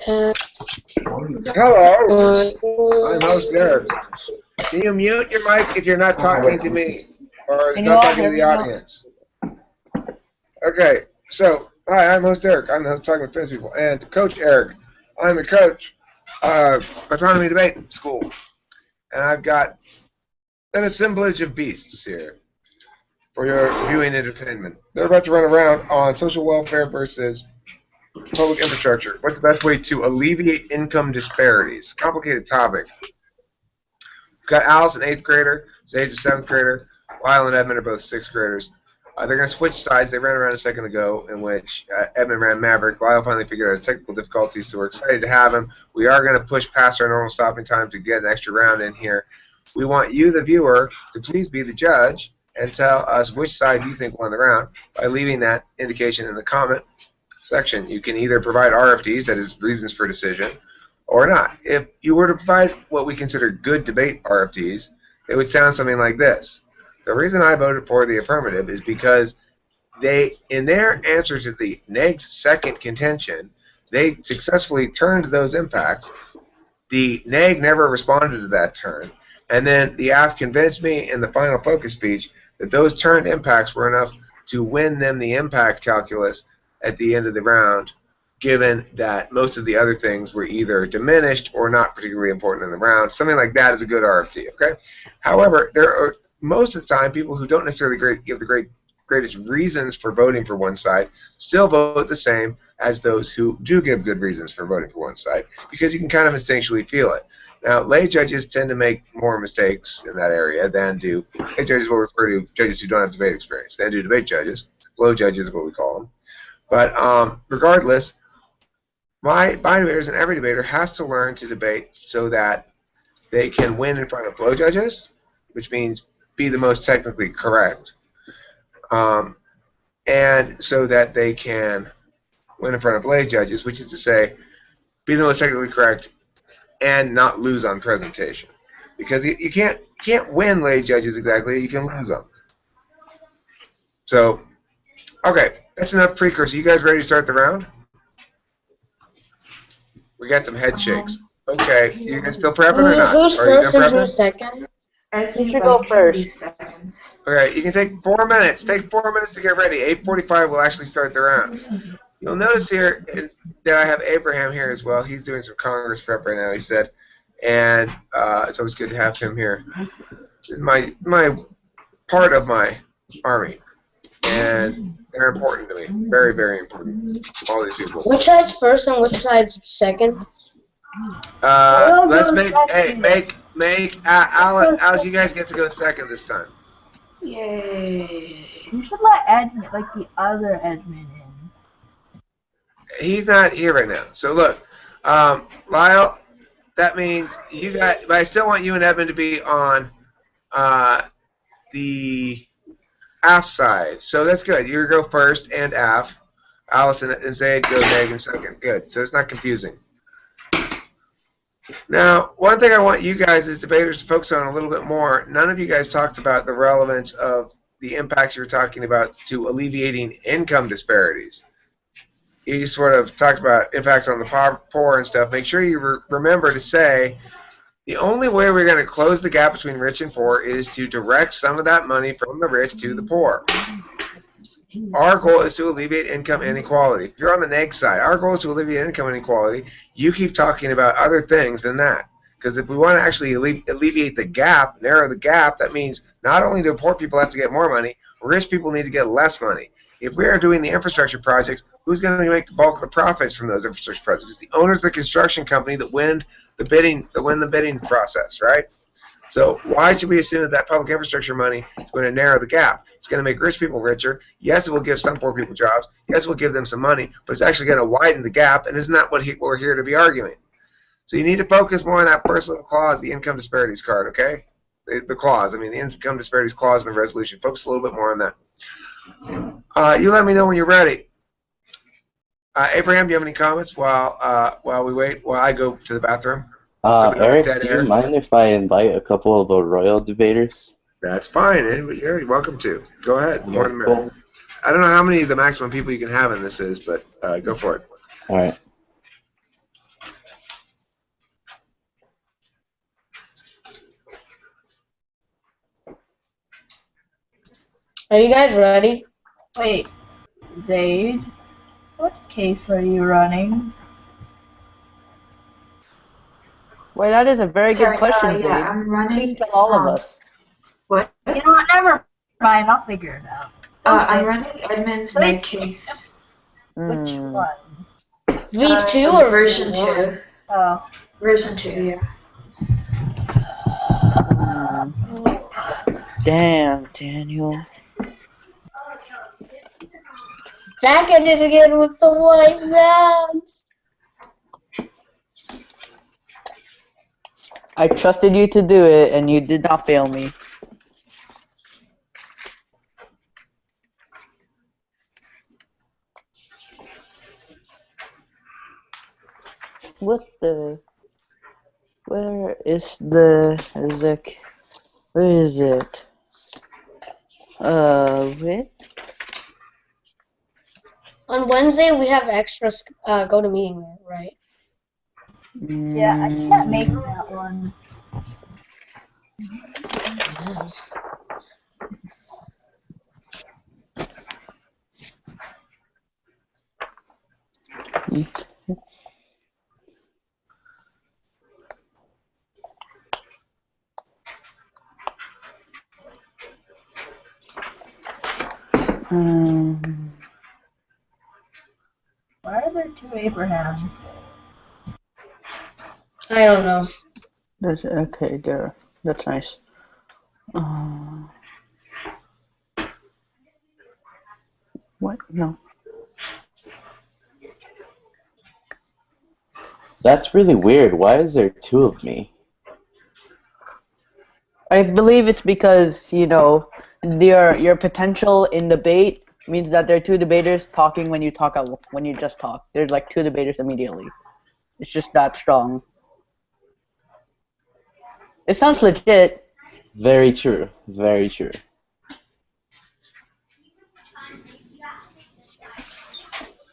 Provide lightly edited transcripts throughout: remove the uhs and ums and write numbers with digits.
Hello, I'm host Eric. Can you mute your mic if you're not talking to me or not talking to the audience? Okay, so hi, I'm host Eric. I'm the host talking with French people, and Coach Eric. I'm the coach of Autonomy Debate School, and I've got an assemblage of beasts here for your viewing entertainment. They're about to run around on social welfare versus public infrastructure. What's the best way to alleviate income disparities? Complicated topic. We've got Alice, an 8th grader. Zaid, a 7th grader. Lyle and Edmond are both 6th graders. They're going to switch sides. They ran around a second ago in which Edmond ran Maverick. Lyle finally figured out a technical difficulty, so we're excited to have him. We are going to push past our normal stopping time to get an extra round in here. We want you, the viewer, to please be the judge and tell us which side you think won the round by leaving that indication in the comment section. You can either provide RFDs, that is reasons for decision, or not. If you were to provide what we consider good debate RFDs, it would sound something like this. The reason I voted for the affirmative is because they, in their answer to the neg's second contention, they successfully turned those impacts. The neg never responded to that turn. And then the AF convinced me in the final focus speech that those turned impacts were enough to win them the impact calculus at the end of the round, given that most of the other things were either diminished or not particularly important in the round. Something like that is a good RFT, okay? However, there are most of the time people who don't necessarily give the greatest reasons for voting for one side still vote the same as those who do give good reasons for voting for one side, because you can kind of instinctually feel it. Now, lay judges tend to make more mistakes in that area than do lay judges. Will refer to judges who don't have debate experience than do debate judges. Flow judges is what we call them. But regardless, my debaters and every debater has to learn to debate so that they can win in front of flow judges, which means be the most technically correct, and so that they can win in front of lay judges, which is to say, be the most technically correct and not lose on presentation, because you can't win lay judges exactly. You can lose them. So, okay, that's enough precursor. You guys ready to start the round? We got some head shakes. Okay, you guys still prepping or not? Who's first and who's second? I should go first. Okay, you can take 4 minutes. Take 4 minutes to get ready. 8:45 will actually start the round. You'll notice here that I have Abraham here as well. He's doing some Congress prep right now, he said. And it's always good to have him here. This is my part of my army. And they're important to me. Very, very important. All these people. Which side's first and which side's second? Let's make Alice, you guys get to go second this time. Yay. You should let Edmond, like the other Edmond, in. He's not here right now. So look, Lyle, that means you got, but I still want you and Edmond to be on the AF side. So that's good. You go first and AF. Alice and Zaid go neg in second. Good. So it's not confusing. Now, one thing I want you guys as debaters to focus on a little bit more, none of you guys talked about the relevance of the impacts you were talking about to alleviating income disparities. You sort of talked about impacts on the poor and stuff. Make sure you remember to say the only way we're going to close the gap between rich and poor is to direct some of that money from the rich to the poor. Our goal is to alleviate income inequality. If you're on the neg side, our goal is to alleviate income inequality. You keep talking about other things than that. Because if we want to actually alleviate the gap, narrow the gap, that means not only do poor people have to get more money, rich people need to get less money. If we are doing the infrastructure projects, who's going to make the bulk of the profits from those infrastructure projects? It's the owners of the construction company that win the bidding process, right? So why should we assume that public infrastructure money is going to narrow the gap? It's going to make rich people richer. Yes, it will give some poor people jobs. Yes, it will give them some money, but it's actually going to widen the gap, and isn't that what we're here to be arguing? So you need to focus more on that first little clause, the income disparities card, okay? The clause, I mean the income disparities clause in the resolution. Focus a little bit more on that. You let me know when you're ready. Abraham, do you have any comments while we wait, while I go to the bathroom? Eric, do you mind if I invite a couple of the royal debaters? That's fine. You're welcome to. Go ahead. More than a minute. I don't know how many the maximum people you can have in this is, but go for it. All right. Are you guys ready? Wait, Zaid, what case are you running? Well, that is a very good question, Zaid. Yeah, I'm running. Please tell all of us. What? You know what? Never mind. I'll figure it out. I'm running Edmond's med case. Which one? V2 or version V1? 2? Oh. Version 2, yeah. Damn, Daniel. Back at it again with the white vans. I trusted you to do it, and you did not fail me. What the? Where is the? Where is it? Wait. On Wednesday, we have extra go-to-meeting, right? Yeah, I can't make that one. Why are there 2 Abrahams? I don't know. That's okay. There. That's nice. What? No. That's really weird. Why is there 2 of me? I believe it's because, you know, your potential in debate means that there are 2 debaters talking when you just talk. There's like 2 debaters immediately. It's just that strong. It sounds legit. Very true. Very true.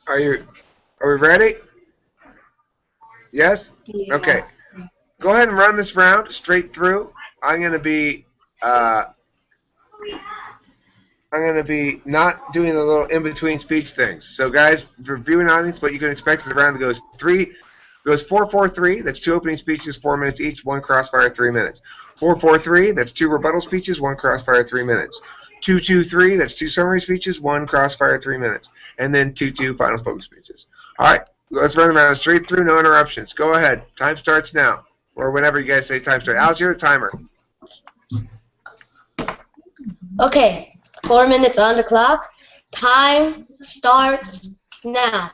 Are we ready? Yes? Yeah. Okay. Go ahead and run this round straight through. I'm gonna be not doing the little in-between speech things. So guys, for viewing audience, what you can expect is the round that goes 4-4-3, that's 2 opening speeches, 4 minutes each, 1 crossfire, 3 minutes. 4-4-3, that's 2 rebuttal speeches, 1 crossfire, 3 minutes. 2-2-3, that's 2 summary speeches, 1 crossfire, 3 minutes. And then 2-2 final spoken speeches. Alright, let's run the round straight through, no interruptions. Go ahead. Time starts now. Or whenever you guys say time starts. Alice, you're the timer. Okay, 4 minutes on the clock. Time starts now.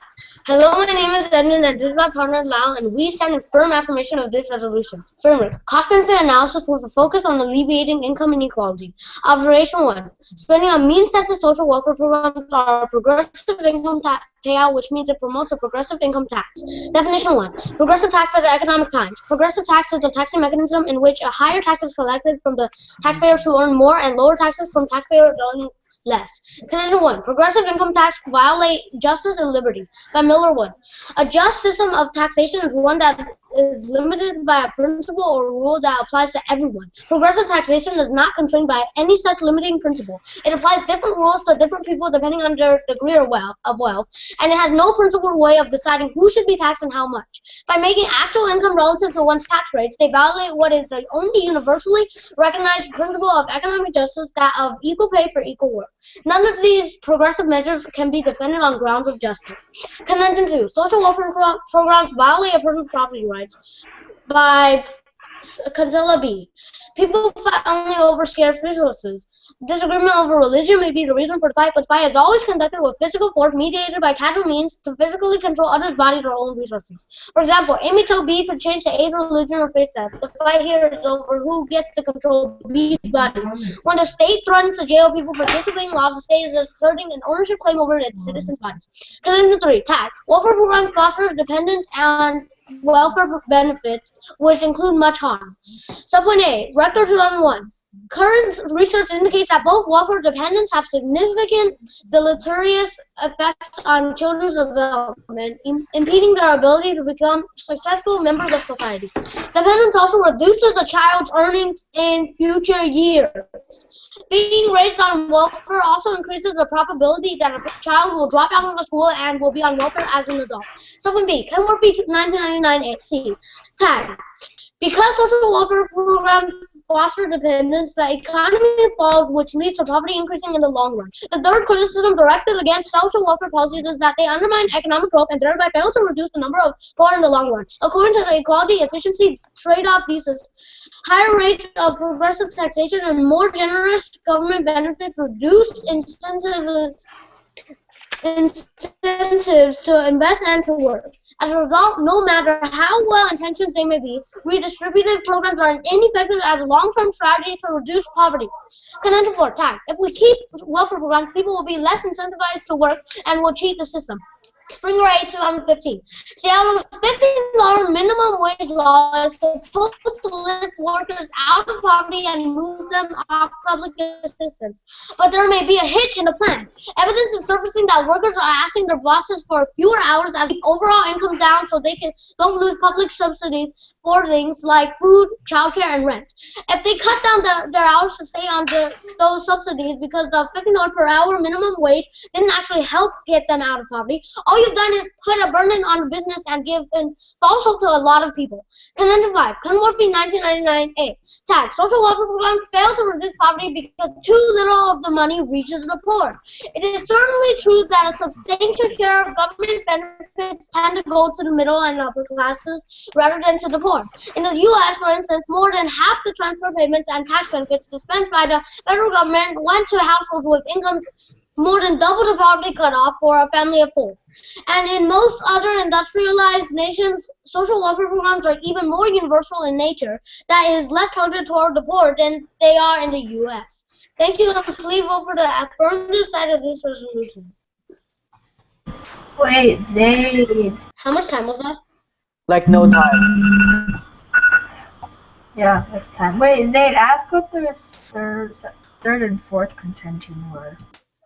Hello, my name is Edmond, and this is my partner Lyle, and we stand in firm affirmation of this resolution. Firmly, cost-benefit analysis with a focus on alleviating income inequality. Observation 1. Spending on means-tested social welfare programs are a progressive income payout, which means it promotes a progressive income tax. Definition 1. Progressive tax by the Economic Times. Progressive tax is a taxing mechanism in which a higher tax is collected from the taxpayers who earn more and lower taxes from taxpayers earning less. Condition 1. Progressive income tax violate justice and liberty. By Miller 1. A just system of taxation is one that is limited by a principle or rule that applies to everyone. Progressive taxation is not constrained by any such limiting principle. It applies different rules to different people depending on their degree of wealth, and it has no principled way of deciding who should be taxed and how much. By making actual income relative to one's tax rates, they violate what is the only universally recognized principle of economic justice, that of equal pay for equal work. None of these progressive measures can be defended on grounds of justice. Contention 2. Social welfare programs violate a person's property rights. By Consuela B. People fight only over scarce resources. Disagreement over religion may be the reason for the fight, but the fight is always conducted with physical force mediated by casual means to physically control others' bodies or own resources. For example, Amy told B to change to A's religion or face death. The fight here is over who gets to control B's body. When the state threatens to jail people for disobeying laws, the state is asserting an ownership claim over its citizens' bodies. Condition 3. Tax. Welfare programs foster dependence and welfare benefits, which include much harm. Subpoint A. Rector 2001. Current research indicates that both welfare dependents have significant deleterious effects on children's development, impeding their ability to become successful members of society. Dependence also reduces a child's earnings in future years. Being raised on welfare also increases the probability that a child will drop out of school and will be on welfare as an adult. Supplement B, Ken Murphy 1999 C. Tag. Because social welfare programs foster dependence, the economy falls, which leads to poverty increasing in the long run. The third criticism directed against social welfare policies is that they undermine economic growth and thereby fail to reduce the number of poor in the long run. According to the equality efficiency trade-off thesis, higher rates of progressive taxation and more generous government benefits reduce incentives to invest and to work. As a result, no matter how well-intentioned they may be, redistributive programs are ineffective as a long-term strategy to reduce poverty. Conundrum 4, tag. If we keep welfare programs, people will be less incentivized to work and will cheat the system. Springer 8, 2015. Seattle's $15 minimum wage law is supposed to lift workers out of poverty and move them off public assistance. But there may be a hitch in the plan. Evidence is surfacing that workers are asking their bosses for fewer hours as keep overall income down so they don't lose public subsidies for things like food, childcare, and rent. If they cut down their hours to stay on those subsidies because the $15 per hour minimum wage didn't actually help get them out of poverty, all you've done is put a burden on the business and give false hope to a lot of people. Conundrum 5, Ken Murphy 1999A. Tag. Social welfare programs fail to reduce poverty because too little of the money reaches the poor. It is certainly true that a substantial share of government benefits tend to go to the middle and upper classes rather than to the poor. In the U.S., for instance, more than half the transfer payments and tax benefits dispensed by the federal government went to households with incomes more than double the poverty cutoff for a family of 4. And in most other industrialized nations, social welfare programs are even more universal in nature, that is, less targeted toward the poor than they are in the U.S. Thank you, and please vote for the affirmative side of this resolution. Wait, Zaid. How much time was that? Like no time. Yeah, that's time. Wait, Zaid, ask what the third and fourth contention were.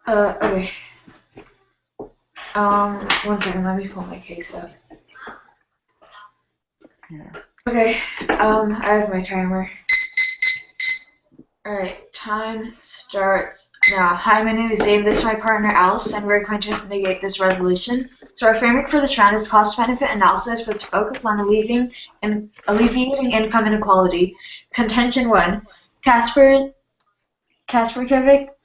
Okay. 1 second, let me pull my case up. Yeah. Okay, I have my timer. Alright, time starts now. Hi, my name is Zaid, this is my partner Alice, and we're going to negate this resolution. So our framework for this round is cost-benefit analysis with focus on alleviating income inequality. Contention 1, Kasperkovic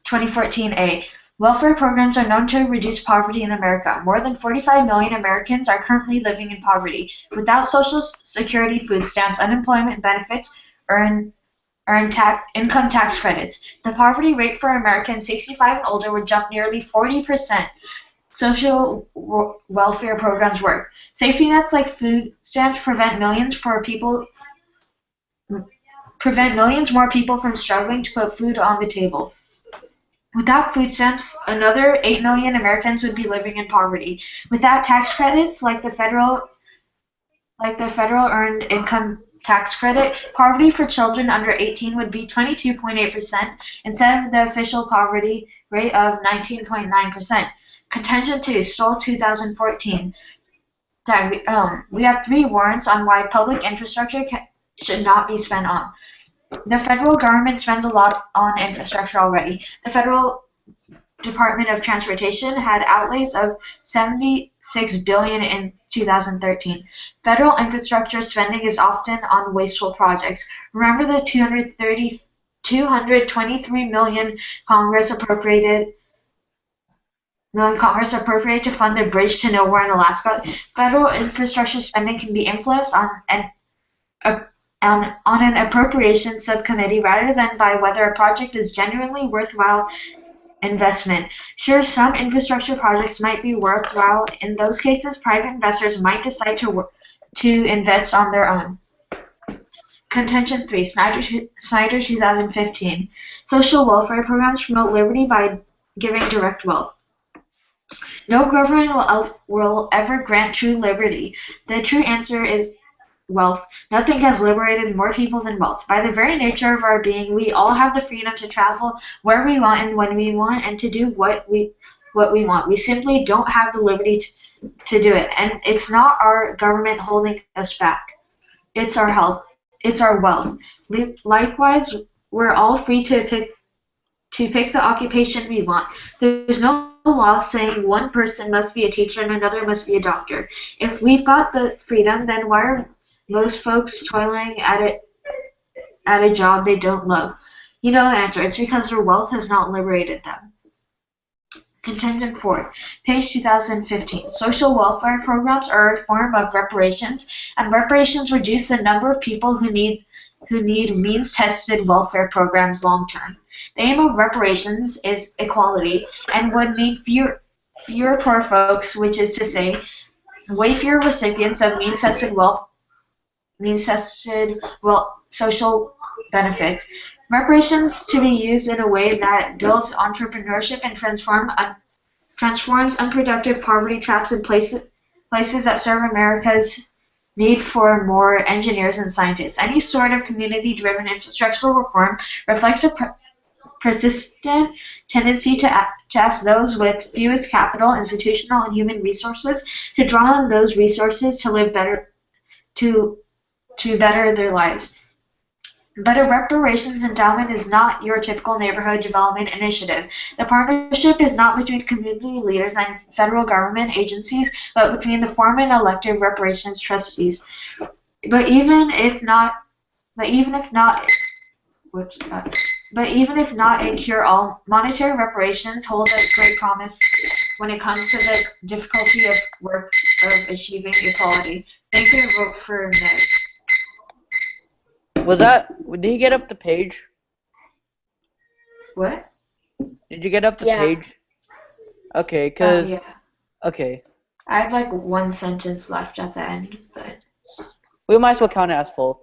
2014a. Welfare programs are known to reduce poverty in America. More than 45 million Americans are currently living in poverty. Without Social Security, food stamps, unemployment benefits, income tax credits, the poverty rate for Americans 65 and older would jump nearly 40%. Social welfare programs work. Safety nets like food stamps prevent millions more people from struggling to put food on the table. Without food stamps, another 8 million Americans would be living in poverty. Without tax credits like the federal earned income tax credit, poverty for children under 18 would be 22.8% instead of the official poverty rate of 19.9%. Contention 2, Stoll 2014. We have 3 warrants on why public infrastructure should not be spent on. The federal government spends a lot on infrastructure already. The Federal Department of Transportation had outlays of $76 billion in 2013. Federal infrastructure spending is often on wasteful projects. Remember the $223 million Congress appropriated to fund the bridge to nowhere in Alaska? Federal infrastructure spending can be influenced on an appropriations subcommittee rather than by whether a project is genuinely worthwhile investment. Sure, some infrastructure projects might be worthwhile. In those cases, private investors might decide to invest on their own. Contention 3, Snyder 2015. Social welfare programs promote liberty by giving direct wealth. No government will ever grant true liberty. The true answer is wealth. Nothing has liberated more people than wealth. By the very nature of our being, we all have the freedom to travel where we want and when we want, and to do what we want. We simply don't have the liberty to do it, and it's not our government holding us back. It's our health. It's our wealth. Likewise, we're all free to pick the occupation we want. There's no law saying one person must be a teacher and another must be a doctor. If we've got the freedom, then why are most folks toiling at a job they don't love? You know the answer. It's because their wealth has not liberated them. Contingent 4, page 2015. Social welfare programs are a form of reparations, and reparations reduce the number of people who need means-tested welfare programs long-term. The aim of reparations is equality, and would mean fewer poor folks, which is to say, way fewer recipients of means-tested social benefits. Reparations to be used in a way that builds entrepreneurship and transforms unproductive poverty traps in places that serve America's need for more engineers and scientists. Any sort of community-driven infrastructural reform reflects a persistent tendency to ask those with fewest capital, institutional, and human resources to draw on those resources to live better, to better their lives. But a reparations endowment is not your typical neighborhood development initiative. The partnership is not between community leaders and federal government agencies, but between the former and elected reparations trustees. But even if not a cure-all, monetary reparations hold a great promise when it comes to the difficulty of achieving equality. Thank you. Vote for no. Did you get up the page? What? Did you get up the page? Okay, yeah. Okay. I had like one sentence left at the end, but... We might as well count it as full.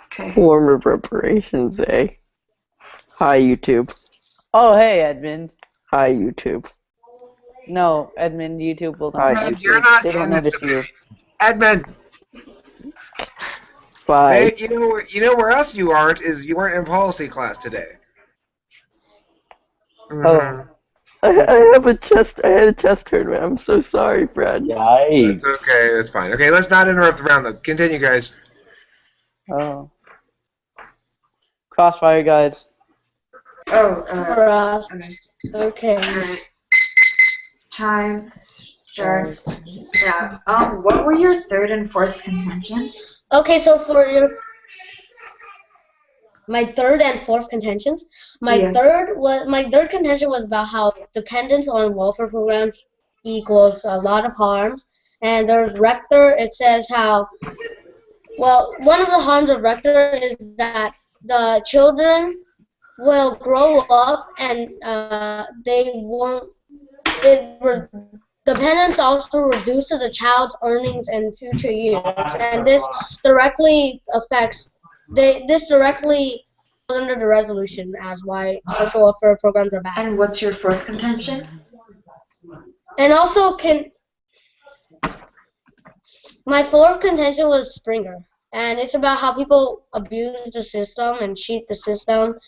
Okay. Form of reparations, eh? Hi, YouTube. Oh, hey, Edmond. Hi, YouTube. No, Edmond, YouTube will not. Edmond, you're not they don't notice you. Edmond. Bye. Hey, you know where else you aren't is you weren't in policy class today. Oh. I had a chest tournament. I'm so sorry, Fred. Yikes. It's okay. That's fine. Okay, let's not interrupt the round, though. Continue, guys. Oh. Crossfire, guys. For okay. Time starts now. What were your third and fourth contention? Okay, so for my third and fourth contentions, my third contention was about how dependence on welfare programs equals a lot of harms. And there's Rector. It says how, well, one of the harms of Rector is that the children will grow up and they won't. Dependence also reduces a child's earnings in future years, and this directly affects. This directly goes under the resolution as why social welfare programs are bad. And what's your fourth contention? And also, my fourth contention was Springer, and it's about how people abuse the system and cheat the system,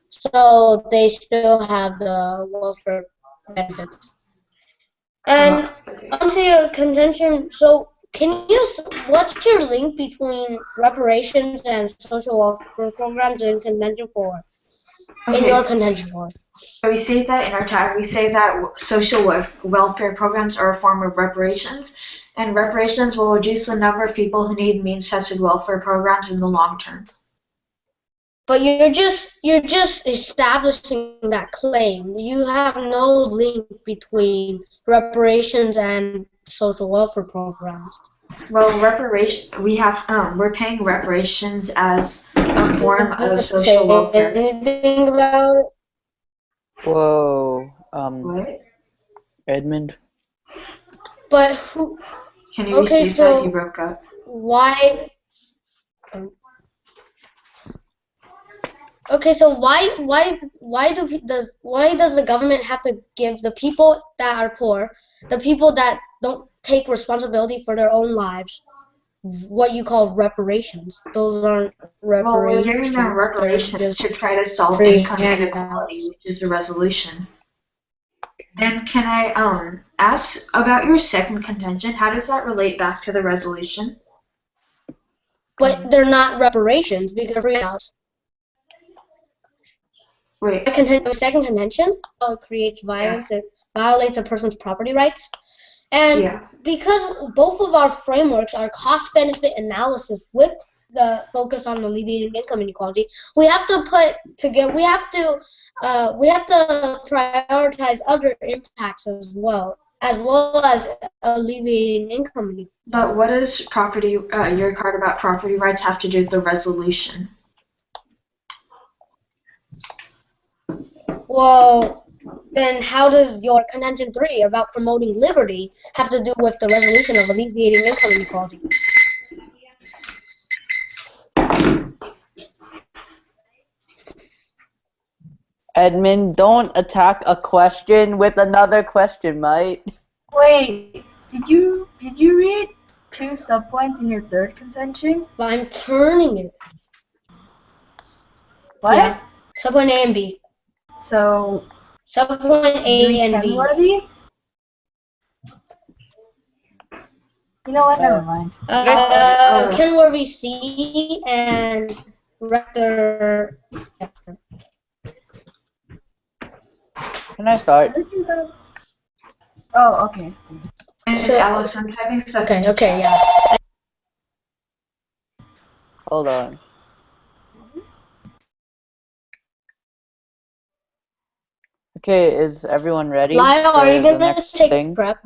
so they still have the welfare benefits. And onto your contention, so what's your link between reparations and social welfare programs in contention 4? In your contention 4. So we say that in our tag, we say that social welfare programs are a form of reparations, and reparations will reduce the number of people who need means-tested welfare programs in the long term. But you're just establishing that claim. You have no link between reparations and social welfare programs. Well, we're paying reparations as a form of social welfare. Anything about it? Whoa. What? Edmond. But who? Can you repeat that? You broke up. Why? Okay, so why does the government have to give the people that are poor, the people that don't take responsibility for their own lives, what you call reparations. Those aren't reparations. Well, we're giving them reparations to try to solve income inequality, which is the resolution. And can I ask about your second contention? How does that relate back to the resolution? But they're not reparations because free house. Wait. The second contention creates violence. It violates a person's property rights. And because both of our frameworks are cost-benefit analysis with the focus on alleviating income inequality, we have to put together. We have to prioritize other impacts as well as alleviating income inequality. But what does your card about property rights have to do with the resolution? Well, then how does your contention 3 about promoting liberty have to do with the resolution of alleviating income inequality? Edmond, don't attack a question with another question, mate. Wait, did you read 2 subpoints in your third contention? Well, I'm turning it. What? Yeah. Subpoint A and B. So subpoint A and B. Worthy? You know what? Never mind. Kenworthy C and Rector. Can I start? Oh, okay. So, Alice, I'm typing something. Okay, yeah. Hold on. Okay, is everyone ready? Lyle, are you gonna take prep?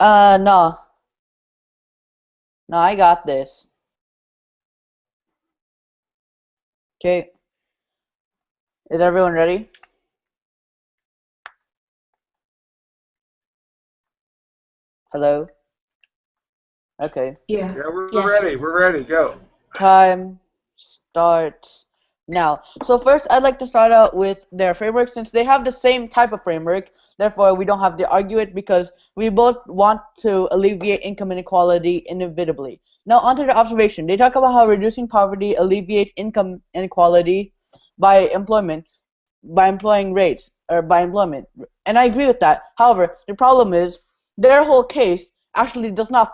No. No, I got this. Okay. Is everyone ready? Hello? Okay. Yeah. Yeah, we're ready. We're ready. Go. Time starts now. So first, I'd like to start out with their framework. Since they have the same type of framework, therefore we don't have to argue it because we both want to alleviate income inequality inevitably. Now, onto the observation. They talk about how reducing poverty alleviates income inequality by employment rates, or by employment. And I agree with that. However, the problem is their whole case actually does not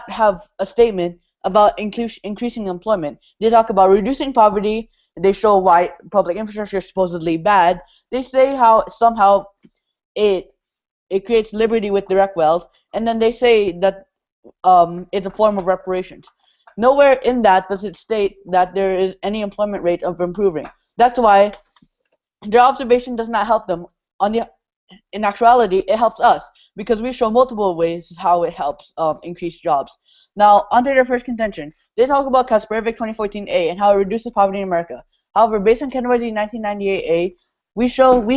have a statement about increasing employment. They talk about reducing poverty. They show why public infrastructure is supposedly bad. They say how somehow it creates liberty with direct wealth, and then they say that it's a form of reparations. Nowhere in that does it state that there is any employment rate of improving. That's why their observation does not help them. In actuality, it helps us because we show multiple ways how it helps increase jobs. Now, onto their first contention. They talk about Kasparovic 2014A and how it reduces poverty in America. However, based on Kenworthy 1998A, we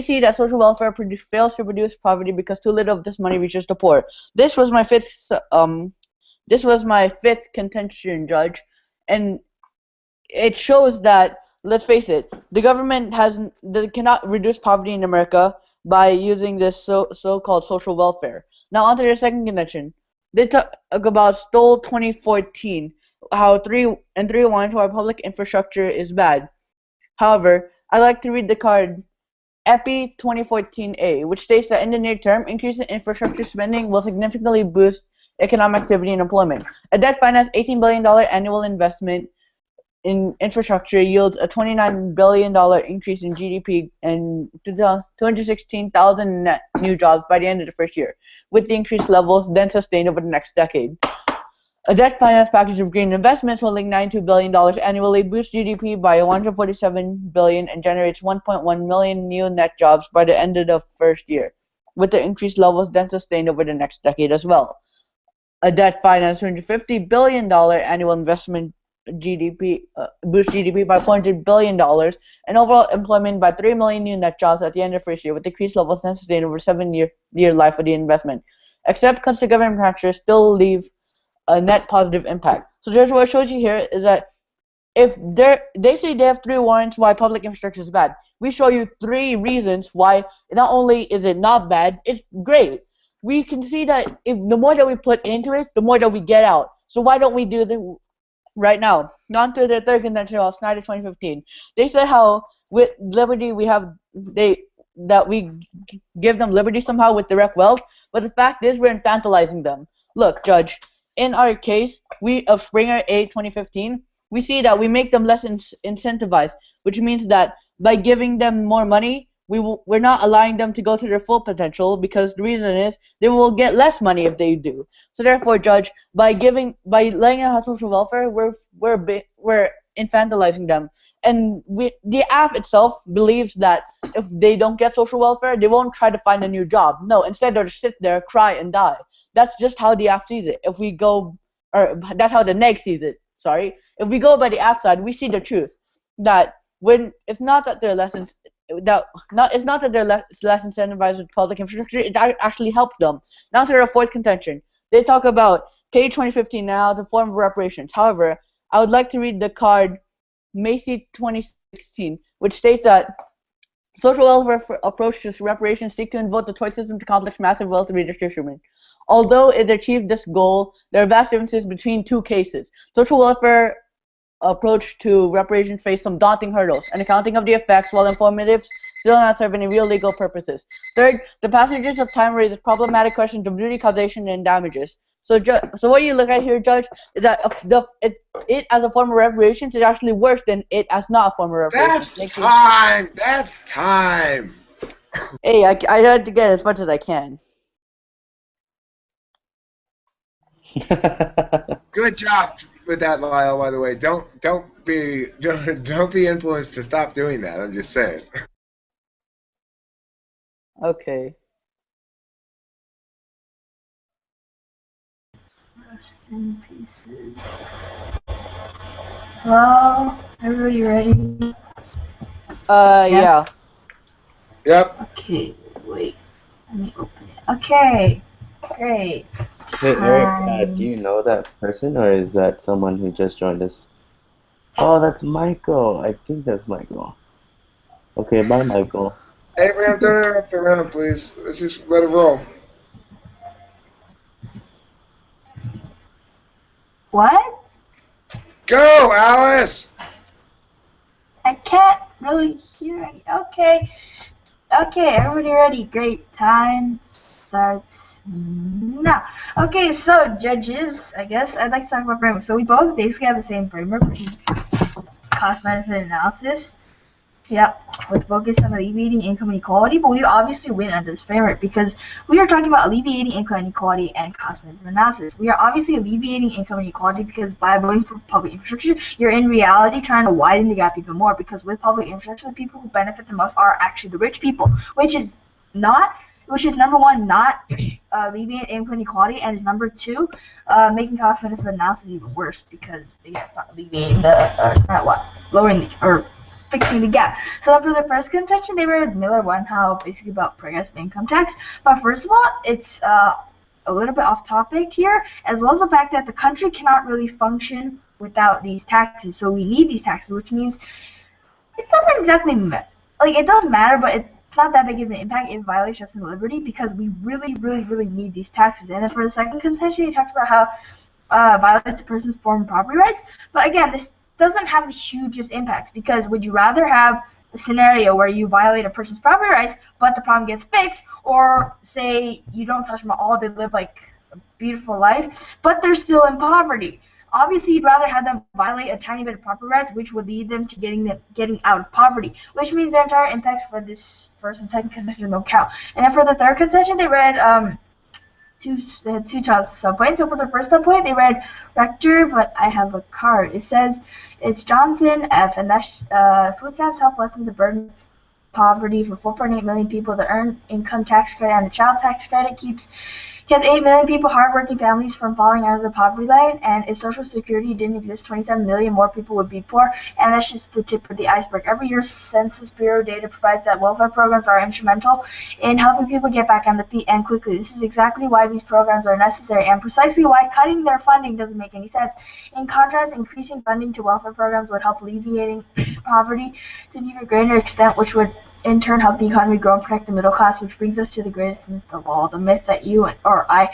see that social welfare fails to reduce poverty because too little of this money reaches the poor. This was my fifth contention, Judge, and it shows that, let's face it, the government cannot reduce poverty in America by using this so-called social welfare. Now, onto their second contention. They talk about Stoll 2014, how 3.1 to our public infrastructure is bad. However, I like to read the card EPI 2014A, which states that in the near term, increase in infrastructure spending will significantly boost economic activity and employment. A debt finance $18 billion annual investment in infrastructure yields a $29 billion increase in GDP and 216,000 net new jobs by the end of the first year, with the increased levels then sustained over the next decade. A debt finance package of green investments holding $92 billion annually boosts GDP by $147 billion and generates 1.1 million new net jobs by the end of the first year, with the increased levels then sustained over the next decade as well. A debt finance $250 billion annual investment boost GDP by $400 billion and overall employment by 3 million new net jobs at the end of the first year, with decreased levels then sustained over 7-year life of the investment. Except cuts to government pressure still leave a net positive impact. So just what it shows you here is that if they say they have 3 warrants why public infrastructure is bad, we show you 3 reasons why not only is it not bad, it's great. We can see that if the more that we put into it, the more that we get out. So why don't we do the right now? On to their third contention of Snyder 2015. They said how with liberty we have that we give them liberty somehow with direct wealth, but the fact is we're infantilizing them. Look, Judge, in our case, of Springer 8 2015, we see that we make them less incentivized, which means that by giving them more money, we're not allowing them to go to their full potential, because the reason is they will get less money if they do. So therefore, Judge, by letting them have social welfare, we're infantilizing them. And the AF itself believes that if they don't get social welfare, they won't try to find a new job. No, instead they'll just sit there, cry, and die. That's just how the AF sees it. That's how the neg sees it. Sorry. If we go by the AF side, we see the truth that it's not that they're less incentivized with public infrastructure. It actually helps them. Now to their fourth contention, they talk about page 2015 now the form of reparations. However, I would like to read the card Macy 2016, which states that social welfare approach to reparations seek to invoke the tort system to accomplish massive wealth redistribution. Although it achieved this goal, there are vast differences between two cases. Social welfare approach to reparations face some daunting hurdles, and accounting of the effects, while informative, still not serve any real legal purposes. Third, the passages of time raise problematic questions of duty, causation, and damages. So what you look at here, Judge, is that it as a form of reparations is actually worse than it as not a form of reparations. That's time! Hey, I tried to get as much as I can. Good job with that, Lyle. By the way, don't be influenced to stop doing that. I'm just saying. Okay. Rest in pieces. Hello, everybody ready? Yeah. Yep. Okay, wait. Let me open it. Okay, great. Hey Eric, do you know that person, or is that someone who just joined us? Oh, that's Michael. I think that's Michael. Okay, bye, Michael. Abraham, don't interrupt the round, please. Let's just let it roll. What? Go, Alice! I can't really hear any. Okay, everybody ready? Great. Time starts now. Okay, so judges, I guess I'd like to talk about framework. So we both basically have the same framework, which is cost-benefit analysis. Yep, with focus on alleviating income inequality, but we obviously win under this framework because we are talking about alleviating income inequality and cost-benefit analysis. We are obviously alleviating income inequality because by voting for public infrastructure, you're in reality trying to widen the gap even more, because with public infrastructure, the people who benefit the most are actually the rich people, which is number one, not alleviating income inequality, and is number two, making cost-benefit analysis even worse because it's not alleviating lowering or fixing the gap. So for the first contention, they read Miller 1, how basically about progressive income tax. But first of all, it's a little bit off topic here, as well as the fact that the country cannot really function without these taxes. So we need these taxes, which means it doesn't exactly it does matter, but it's not that big of an impact. It violates justice and liberty because we really, really, really need these taxes. And then for the second contention, he talked about how violates a person's foreign property rights. But again, this doesn't have the hugest impacts, because would you rather have a scenario where you violate a person's property rights but the problem gets fixed, or say you don't touch them at all, they live like a beautiful life but they're still in poverty? Obviously you'd rather have them violate a tiny bit of property rights, which would lead them to getting out of poverty, which means their entire impacts for this first and second contention don't count. And then for the third contention, they read two subpoints. So for the first subpoint, they read Rector, but I have a card. It says it's Johnson F, and that's food stamps help lessen the burden of poverty for 4.8 million people. The earned income tax credit and the child tax credit kept 8 million people, hardworking families, from falling out of the poverty line. And if Social Security didn't exist, 27 million more people would be poor. And that's just the tip of the iceberg. Every year, Census Bureau data provides that welfare programs are instrumental in helping people get back on the feet and quickly. This is exactly why these programs are necessary, and precisely why cutting their funding doesn't make any sense. In contrast, increasing funding to welfare programs would help alleviating poverty to an even greater extent, which would in turn help the economy grow and protect the middle class, which brings us to the greatest myth of all, the myth that you or I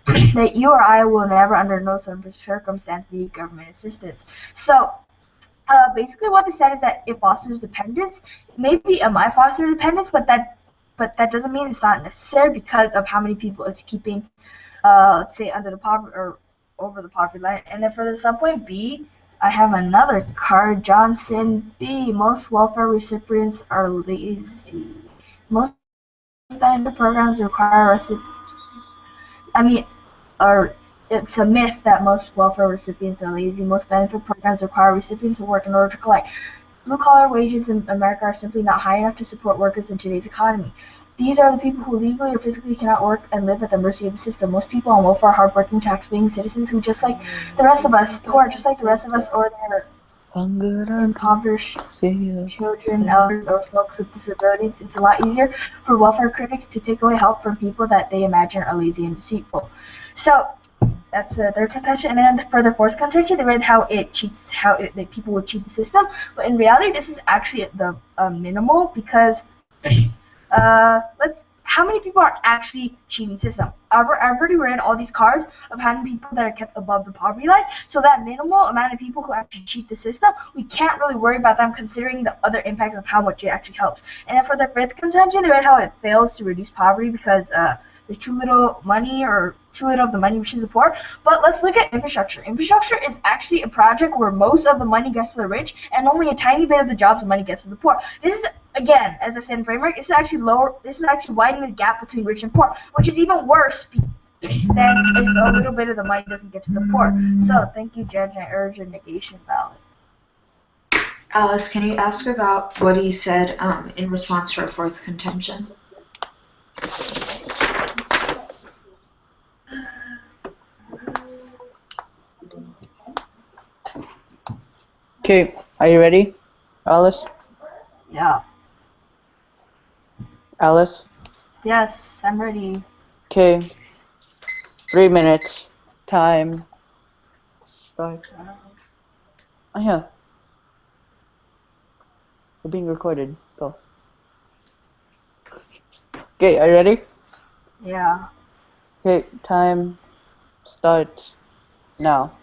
that you or I will never, under no circumstance, need government assistance. So basically, what they said is that it fosters dependence. Maybe it might foster dependence, but that doesn't mean it's not necessary because of how many people it's keeping, let's say, under the poverty or over the poverty line. And then for the subpoint B, I have another card. Johnson B. Most welfare recipients are lazy. Most benefit programs require it's a myth that most welfare recipients are lazy. Most benefit programs require recipients to work in order to collect. Blue-collar wages in America are simply not high enough to support workers in today's economy. These are the people who legally or physically cannot work and live at the mercy of the system. Most people on welfare are hardworking, tax-paying citizens who are just like the rest of us, or they're impoverished children, elders, or folks with disabilities. It's a lot easier for welfare critics to take away help from people that they imagine are lazy and deceitful. So that's their contention. And then for the fourth contention, they read how that people would cheat the system. But in reality, this is actually the minimal because how many people are actually cheating the system? I've already read all these cards of how many people that are kept above the poverty line. So that minimal amount of people who actually cheat the system, we can't really worry about them considering the other impacts of how much it actually helps. And then for the fifth contention, they read how it fails to reduce poverty because there's too little money or too little of the money reaches the poor. But let's look at infrastructure. Infrastructure is actually a project where most of the money gets to the rich and only a tiny bit of the jobs and money gets to the poor. This is, again, as I said in framework, this is actually widening the gap between rich and poor, which is even worse than if a little bit of the money doesn't get to the poor. So thank you, Judge. I urge a negation ballot. Alice, can you ask about what he said in response to our fourth contention? Okay, are you ready, Alice? Yeah. Alice? Yes, I'm ready. Okay. 3 minutes. Time. Start. Oh yeah. We're being recorded. Go. Okay, are you ready? Yeah. Okay, time starts now.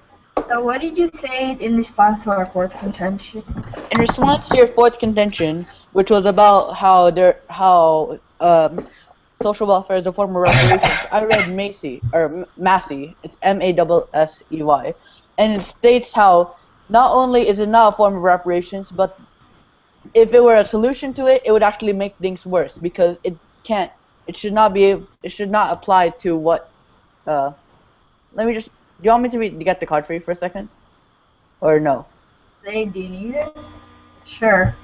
So what did you say in response to our fourth contention? In response to your fourth contention, which was about how social welfare is a form of reparations, I read Massey. It's Massey, and it states how not only is it not a form of reparations, but if it were a solution to it, it would actually make things worse because it should not apply to what. Let me just. Do you want me to get the card for you for a second, or no? Do you need it? Sure.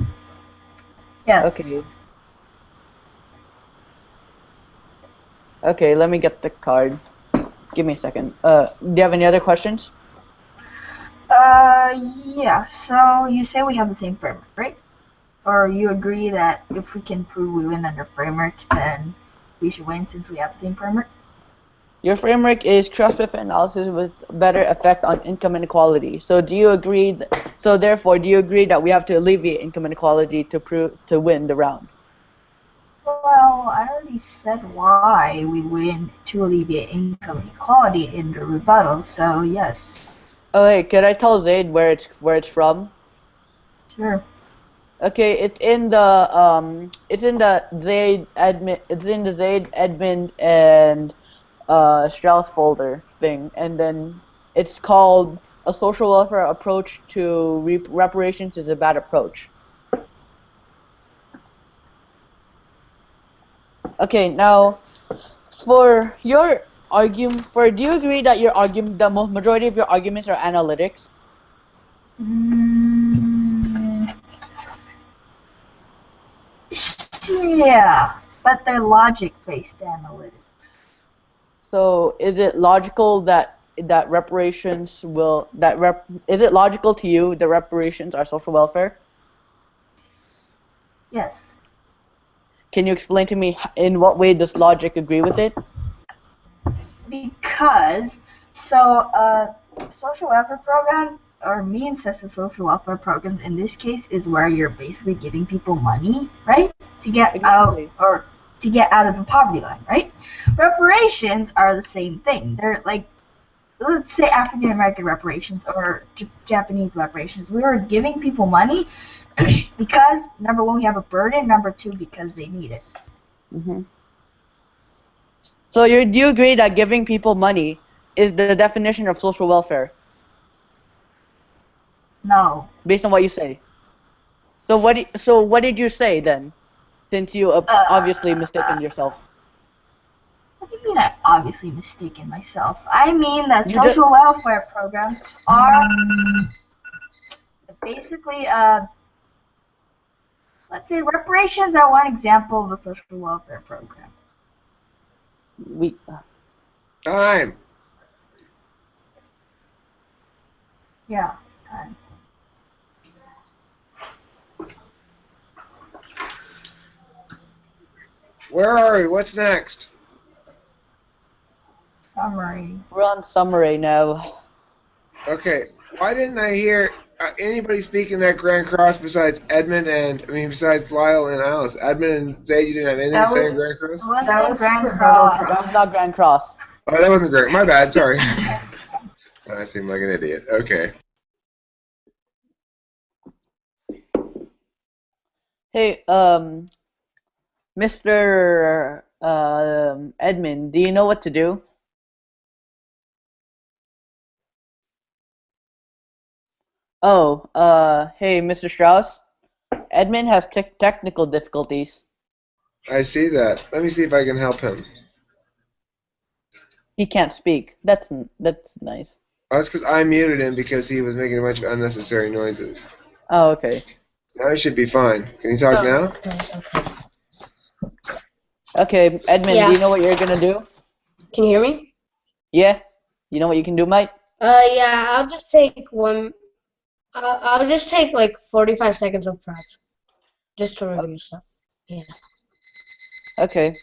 Yes. Okay. Okay, let me get the card. Give me a second. Do you have any other questions? Yeah. So you say we have the same framework, right? Or you agree that if we can prove we win under framework, then we should win since we have the same framework? Your framework is cost-benefit analysis with better effect on income inequality. So do you agree? Therefore, do you agree that we have to alleviate income inequality to win the round? Well, I already said why we win to alleviate income inequality in the rebuttal. So yes. Okay, could I tell Zaid where it's from? Sure. Okay, it's in the Zaid Edmond and Strauss folder thing, and then it's called a social welfare approach to reparations is a bad approach. Okay, now for your argument, do you agree that the majority of your arguments are analytics? Yeah, but they're logic-based analytics. So is it logical that reparations is it logical to you that reparations are social welfare? Yes. Can you explain to me in what way does logic agree with it? Because social welfare programs or means as a social welfare program in this case is where you're basically giving people money, right? To get out or to get out of the poverty line, right? Reparations are the same thing. They're like, let's say African American reparations or Japanese reparations. We are giving people money because, number one, we have a burden, number two, because they need it. Mm-hmm. So do you agree that giving people money is the definition of social welfare? No. Based on what you say. So what did you say then? Since you obviously mistaken yourself. What do you mean I obviously mistaken myself? I mean that You social welfare programs are basically, let's say reparations are one example of a social welfare program. Time. Yeah. Where are we? What's next? Summary. We're on summary now. Okay. Why didn't I hear anybody speaking that Grand Cross besides Edmond besides Lyle and Alice? Edmond and Zaid, you didn't have anything to say in Grand Cross? That was Grand rebuttal for It's us. not Grand Cross. Oh, that wasn't great. My bad. Sorry. I seem like an idiot. Okay. Hey, Mr. Edmond, do you know what to do? Oh, hey, Mr. Strauss. Edmond has technical difficulties. I see that. Let me see if I can help him. He can't speak. That's nice. Oh, that's because I muted him because he was making a bunch of unnecessary noises. Oh, okay. Now he should be fine. Can you talk now? Okay, Edmond, Yeah. do you know what you're gonna do? Can you hear me? Yeah? You know what you can do, mate? Yeah, I'll just take I'll just take like 45 seconds of prep. Just to review stuff. Yeah. Okay.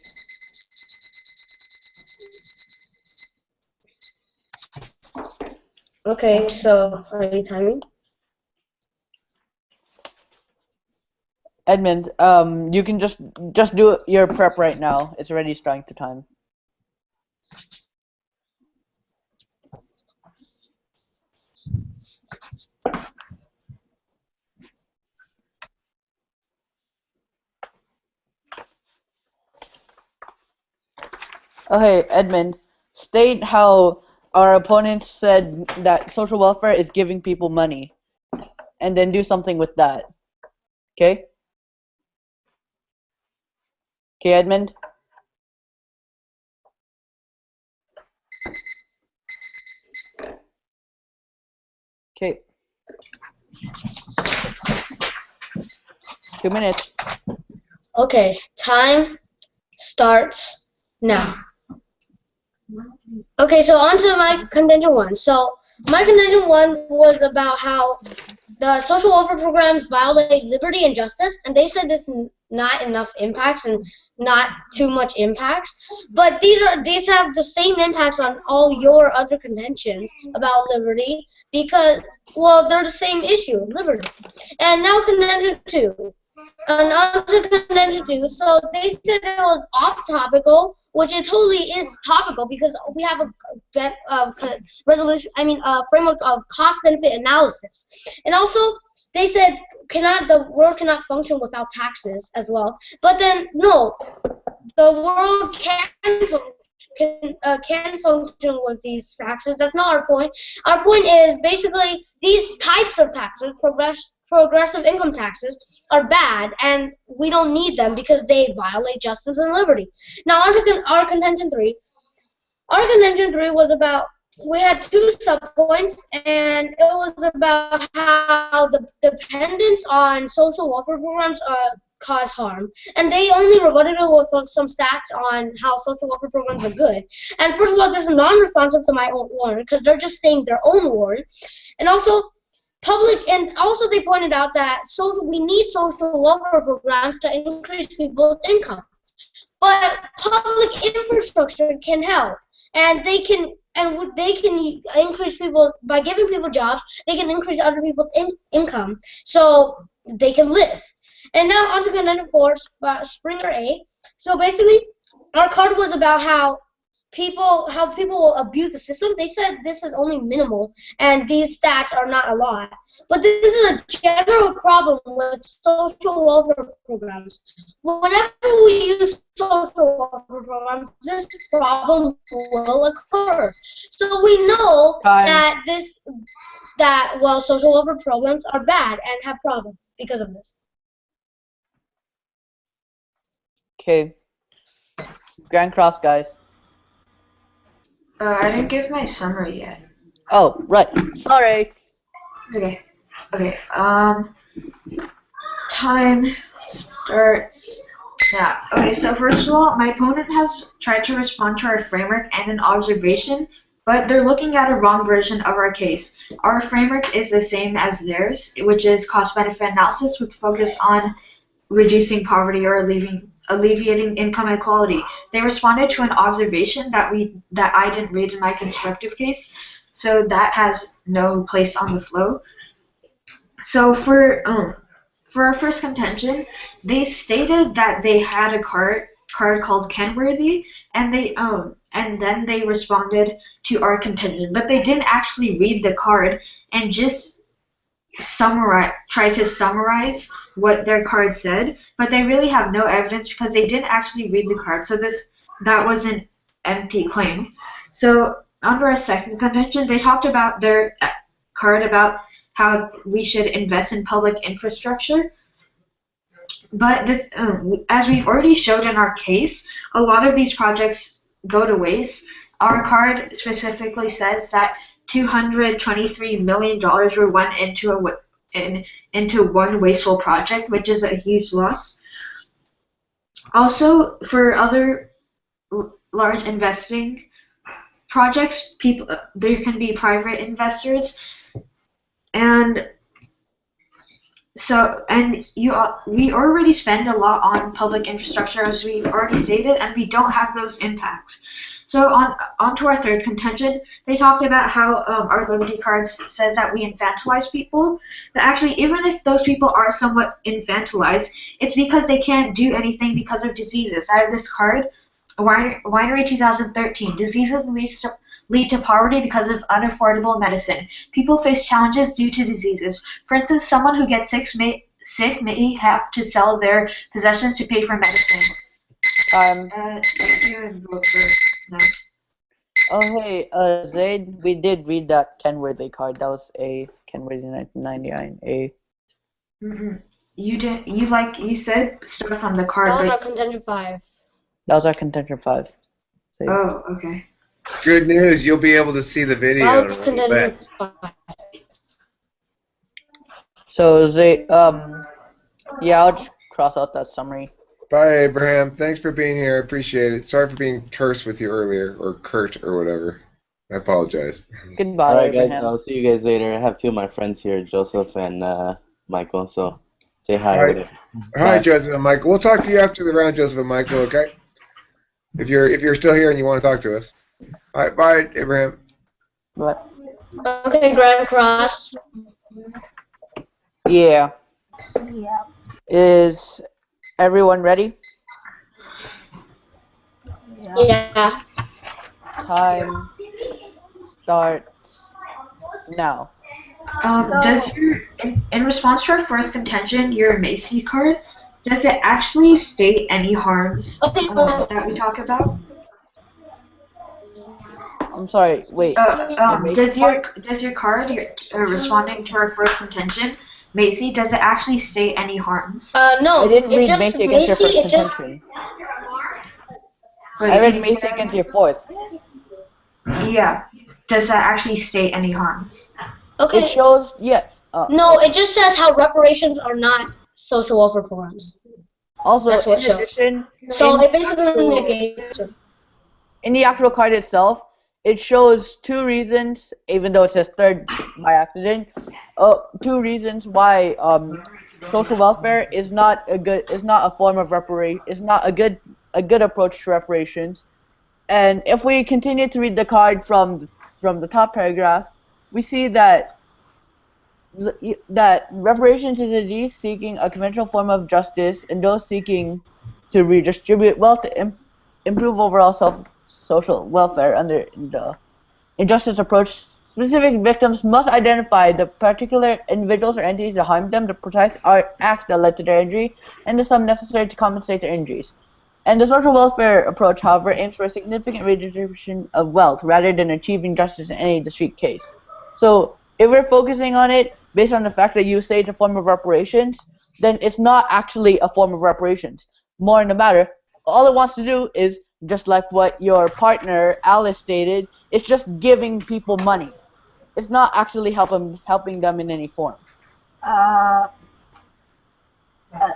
Okay, so are you timing? Edmond, you can just do your prep right now. It's already starting to time. Okay, Edmond, state how our opponents said that social welfare is giving people money, and then do something with that. Okay? Okay, Edmond? Okay. 2 minutes. Okay, time starts now. Okay, so on to my contention one. So my contention one was about how the social welfare programs violate liberty and justice, and they said there's not enough impacts and not too much impacts. But these have the same impacts on all your other contentions about liberty because, well, they're the same issue, liberty. And now contention two. And on to contention two. So they said it was off-topical, which it totally is topical because we have a framework of cost-benefit analysis. And also, they said the world cannot function without taxes as well. But then, no, the world can function with these taxes. That's not our point. Our point is basically these types of taxes, progressive income taxes, are bad, and we don't need them because they violate justice and liberty. Now, on to our contention three. Our contention three was about, we had two subpoints, and it was about how the dependence on social welfare programs cause harm. And they only rebutted it with some stats on how social welfare programs are good. And first of all, this is non-responsive to my own warrant because they're just saying their own warrant. And also, they pointed out that we need social welfare programs to increase people's income. But public infrastructure can help, and they can increase people by giving people jobs. They can increase other people's income, so they can live. And now on to contention 4, Springer A. So basically, our card was about how people abuse the system. They said this is only minimal and these stats are not a lot. But this is a general problem with social welfare programs. Whenever we use social welfare programs, this problem will occur. So we know that social welfare programs are bad and have problems because of this. Okay. Grand Cross, guys. I didn't give my summary yet. Oh, right. Sorry. Okay. Okay. Time starts now. Okay, so first of all, my opponent has tried to respond to our framework and an observation, but they're looking at a wrong version of our case. Our framework is the same as theirs, which is cost-benefit analysis with focus on reducing poverty or alleviating income inequality. They responded to an observation that I didn't read in my constructive case, so that has no place on the flow. So for our first contention, they stated that they had a card called Kenworthy, and then they responded to our contention, but they didn't actually read the card and just try to summarize what their card said, but they really have no evidence because they didn't actually read the card. So that was an empty claim. So under our second contention, they talked about their card about how we should invest in public infrastructure. But this, as we've already showed in our case, a lot of these projects go to waste. Our card specifically says that $223 million were went into one wasteful project, which is a huge loss. Also, for other large investing projects, there can be private investors, and we already spend a lot on public infrastructure, as we've already stated, and we don't have those impacts. So on to our third contention, they talked about how our Liberty card says that we infantilize people, but actually, even if those people are somewhat infantilized, it's because they can't do anything because of diseases. I have this card, Winery 2013. Diseases lead to poverty because of unaffordable medicine. People face challenges due to diseases. For instance, someone who gets sick may have to sell their possessions to pay for medicine. No. Oh, hey, Zaid, we did read that Kenworthy card. That was a Kenworthy 1999 A. Mm-mm. You didn't. You said stuff from the card. That was our contention 5. That was our contention 5. Zaid. Oh, okay. Good news, you'll be able to see the video That in was a little contention bit. 5. So Zaid, yeah, I'll just cross out that summary. Bye, Abraham. Thanks for being here. I appreciate it. Sorry for being terse with you earlier, or Kurt, or whatever. I apologize. Goodbye, Alright, guys. Abraham. I'll see you guys later. I have two of my friends here, Joseph and Michael. So say hi. Hi, hi, Joseph and Michael. We'll talk to you after the round, Joseph and Michael. Okay? If you're still here and you want to talk to us. All right. Bye, Abraham. What? Okay, Grand Cross. Yeah. Yeah. Is everyone ready? Yeah. Time starts now. Does in response to our fourth contention, your Macy card, does it actually state any harms that we talk about? I'm sorry. Wait. Does your card, responding to our first contention, Macy, does it actually state any harms? No. I didn't read just Macy against your Macy, first contention. I read Macy against your fourth. Yeah. Does that actually state any harms? Okay. It shows, yes. No, it just says how reparations are not social welfare programs. Also, That's what in it shows. addition, So it basically negates it. in the actual card itself, it shows 2 reasons, even though it says third by accident. 2 reasons why social welfare is not a form of is not a good approach to reparations. And if we continue to read the card from the top paragraph, we see that reparations is a disease seeking a conventional form of justice, and those seeking to redistribute wealth to improve overall social welfare under the injustice approach. Specific victims must identify the particular individuals or entities that harmed them, the precise acts that led to their injury, and the sum necessary to compensate their injuries. And the social welfare approach, however, aims for a significant redistribution of wealth rather than achieving justice in any discrete case. So if we're focusing on it based on the fact that you say it's a form of reparations, then it's not actually a form of reparations. More in the matter, all it wants to do is, just like what your partner Alice stated, it's just giving people money. It's not actually helping them in any form.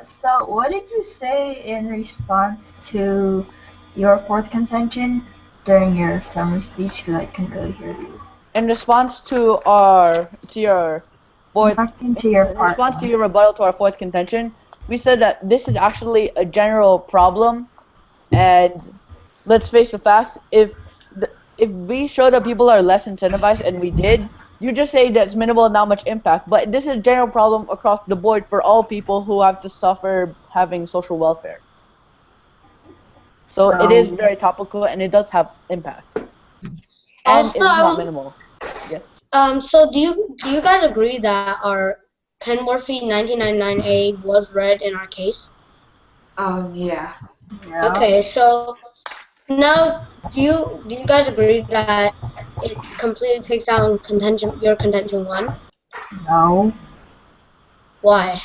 So what did you say in response to your fourth contention during your summary speech? Because I couldn't really hear you. In response to your rebuttal to our fourth contention, we said that this is actually a general problem, and let's face the facts. If we show that people are less incentivized, and we did, you just say that it's minimal and not much impact. But this is a general problem across the board for all people who have to suffer having social welfare. So it is very topical, and it does have impact. And Also, it's not minimal. Yeah. So do you guys agree that our Ken Murphy 1999A was read in our case? Yeah. Okay, so now do you guys agree that it completely takes down your contention 1? No. Why?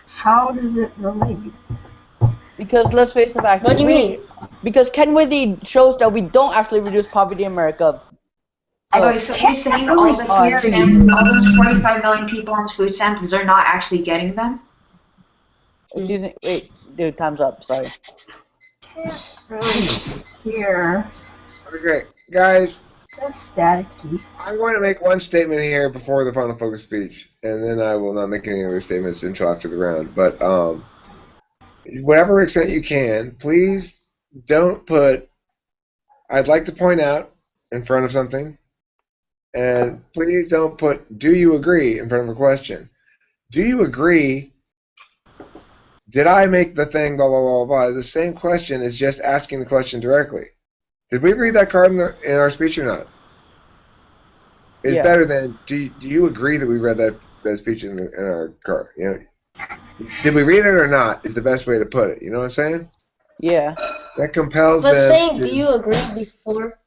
How does it relate? Because let's face the fact. What do you mean? Because Kenworthy shows that we don't actually reduce poverty in America. Okay, so you're saying all the food stamps, all those 45 million people on food stamps, they're not actually getting them? Excuse me. Wait, dude, time's up. Sorry. Can't really hear. Okay, guys. So staticky. I'm going to make one statement here before the final focus speech, and then I will not make any other statements until after the round. But whatever extent you can, please don't put "I'd like to point out" in front of something, and please don't put "Do you agree" in front of a question. Do you agree? Did I make the thing? Blah blah blah blah. The same question is just asking the question directly. Did we read that card in our speech or not? It's better than do you agree that we read that speech in our card? You know, did we read it or not? Is the best way to put it. You know what I'm saying? Yeah. That compels them. But saying "Do you agree" before.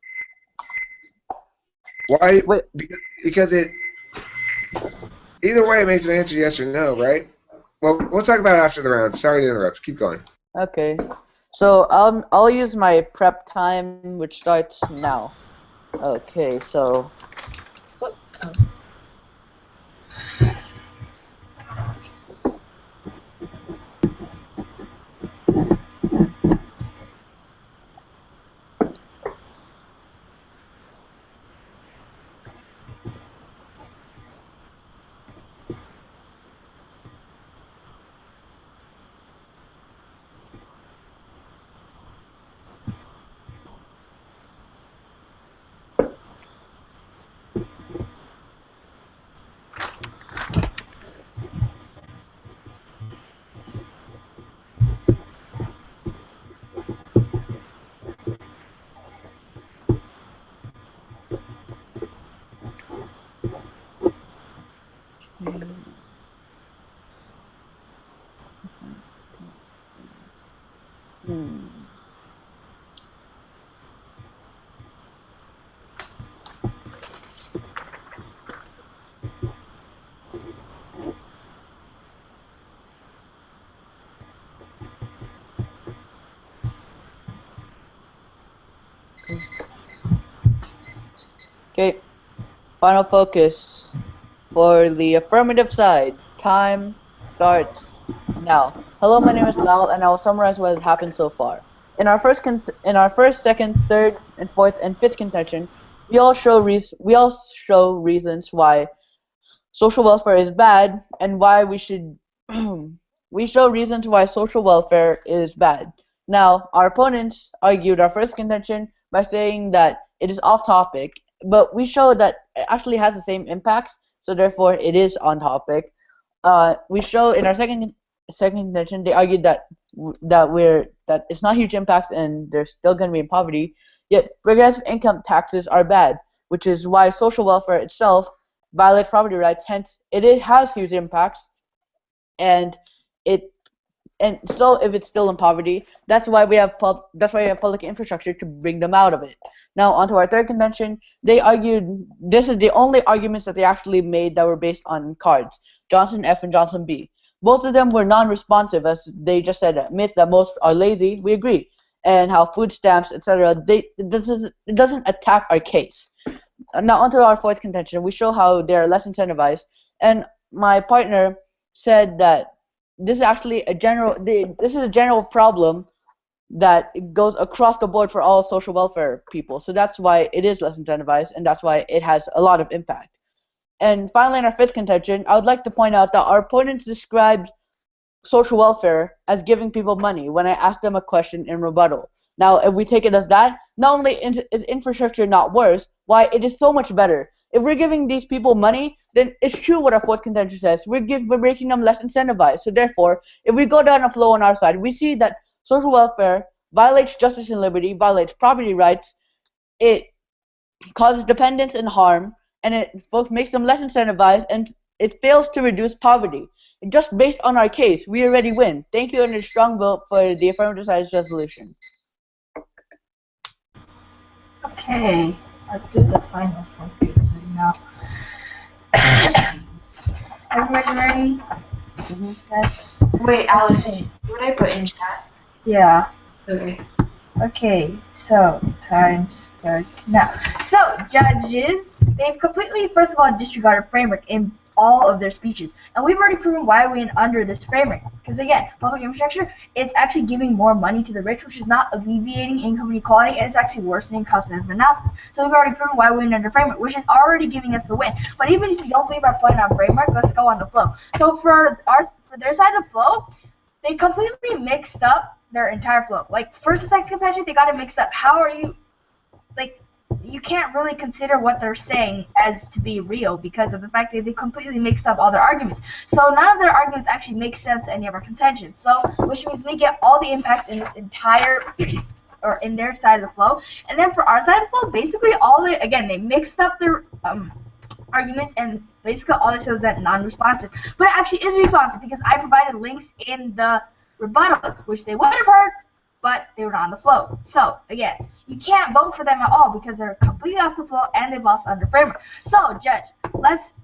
Why? Because it. Either way, it makes them answer yes or no, right? Well, we'll talk about it after the round. Sorry to interrupt. Keep going. Okay. So I'll use my prep time, which starts now. Okay, so. Okay, final focus for the affirmative side. Time starts now. Hello, my name is Lyle, and I will summarize what has happened so far. In our first, second, third, and fourth, and fifth contention, we all show reasons why social welfare is bad, and why we should. We show reasons why social welfare is bad. Now, our opponents argued our first contention by saying that it is off topic, but we show that it actually has the same impacts, so therefore it is on topic. We show in our second contention, they argued that that it's not huge impacts and they're still going to be in poverty. Yet progressive income taxes are bad, which is why social welfare itself violates property rights. Hence, it has huge impacts, and it and still, if it's still in poverty, that's why we have public infrastructure to bring them out of it. Now, onto our third contention. They argued this is the only arguments that they actually made that were based on cards: Johnson F and Johnson B. Both of them were non-responsive, as they just said. Admit that most are lazy. We agree, and how food stamps, etc. It doesn't attack our case. Now, onto our fourth contention. We show how they are less incentivized, and my partner said that this is actually this is a general problem that goes across the board for all social welfare people. So that's why it is less incentivized, and that's why it has a lot of impact. And finally, in our fifth contention, I would like to point out that our opponents described social welfare as giving people money when I asked them a question in rebuttal. Now, if we take it as that, not only is infrastructure not worse, why, it is so much better. If we're giving these people money, then it's true what our fourth contention says. We're making them less incentivized. So therefore, if we go down a flow on our side, we see that social welfare violates justice and liberty, violates property rights, it causes dependence and harm, and it both makes them less incentivized, and it fails to reduce poverty. Just based on our case, we already win. Thank you, and a strong vote for the affirmative side resolution. Okay, I'll do the final focus right now. Everybody ready? Yes. Wait, Alice, what I put in chat? Yeah. Okay. Okay, so time starts now. So, judges, they've completely, first of all, disregarded framework in all of their speeches. And we've already proven why we win under this framework. Because again, public infrastructure, it's actually giving more money to the rich, which is not alleviating income inequality, and it's actually worsening cost-benefit analysis. So we've already proven why we win under framework, which is already giving us the win. But even if you don't believe our point on framework, let's go on the flow. So for their side of the flow, they completely mixed up their entire flow. Like, first and second contention, they got it mixed up. How are you, like, you can't really consider what they're saying as to be real because of the fact that they completely mixed up all their arguments. So none of their arguments actually make sense to any of our contentions. So, which means we get all the impacts in this entire, or in their side of the flow. And then for our side of the flow, basically they mixed up their arguments, and basically all this is that non-responsive. But it actually is responsive because I provided links in the rebuttals, which they would have heard, but they were not on the flow. So, again, you can't vote for them at all because they're completely off the flow and they've lost under framework. So, Judge, let's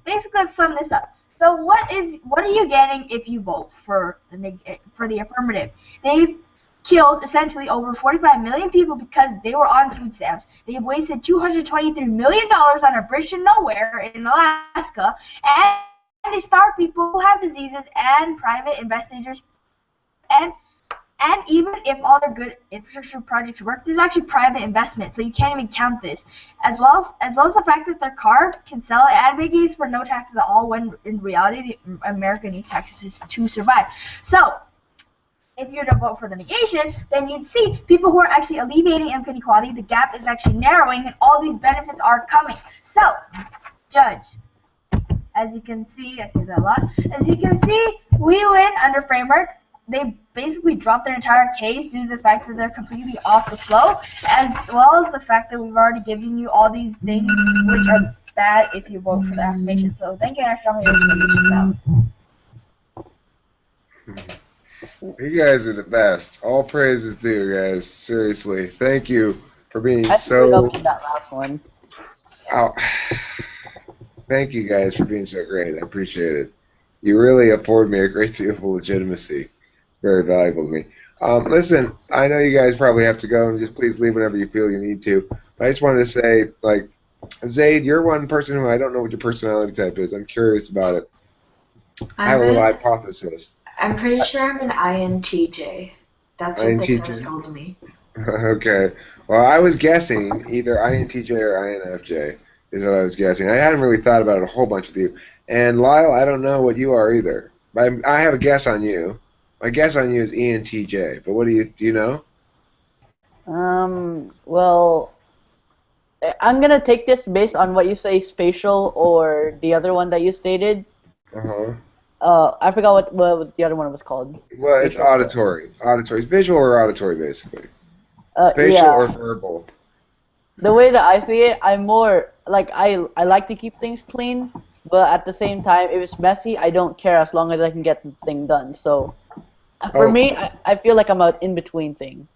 sum this up. So, what are you getting if you vote for the affirmative? They killed essentially over 45 million people because they were on food stamps. They've wasted $223 million on a bridge to nowhere in Alaska, and they starved people who have diseases and private investigators. And even if all their good infrastructure projects work, there's actually private investment, so you can't even count this. As well as the fact that their card can sell it advocates for no taxes at all, when in reality America needs taxes to survive. So, if you're to vote for the negation, then you'd see people who are actually alleviating income inequality, the gap is actually narrowing, and all these benefits are coming. So, Judge, as you can see, I say that a lot, as you can see, we win under framework. They basically dropped their entire case due to the fact that they're completely off the flow, as well as the fact that we've already given you all these things which are bad if you vote for the affirmation. So thank you, and I strongly urge you to You guys are the best. All praises due, guys. Seriously, thank you for being so. That last one. Oh, thank you guys for being so great. I appreciate it. You really afford me a great deal of legitimacy. Very valuable to me. Listen, I know you guys probably have to go, and just please leave whenever you feel you need to. But I just wanted to say, like, Zaid, you're one person who I don't know what your personality type is. I'm curious about it. I have a little hypothesis. I'm pretty sure I'm an INTJ. That's what the test told me. Okay. Well, I was guessing either INTJ or INFJ is what I was guessing. I hadn't really thought about it a whole bunch with you. And Lyle, I don't know what you are either. But I have a guess on you. My guess on you is ENTJ, but what do you know? Well, I'm gonna take this based on what you say, spatial or the other one that you stated. I forgot what the other one was called. Well, it's auditory. Auditory. It's visual or auditory, basically. Spatial Yeah. or verbal. The way that I see it, I'm more like I like to keep things clean, but at the same time, if it's messy, I don't care as long as I can get the thing done. So for me, I feel like I'm an in-between thing.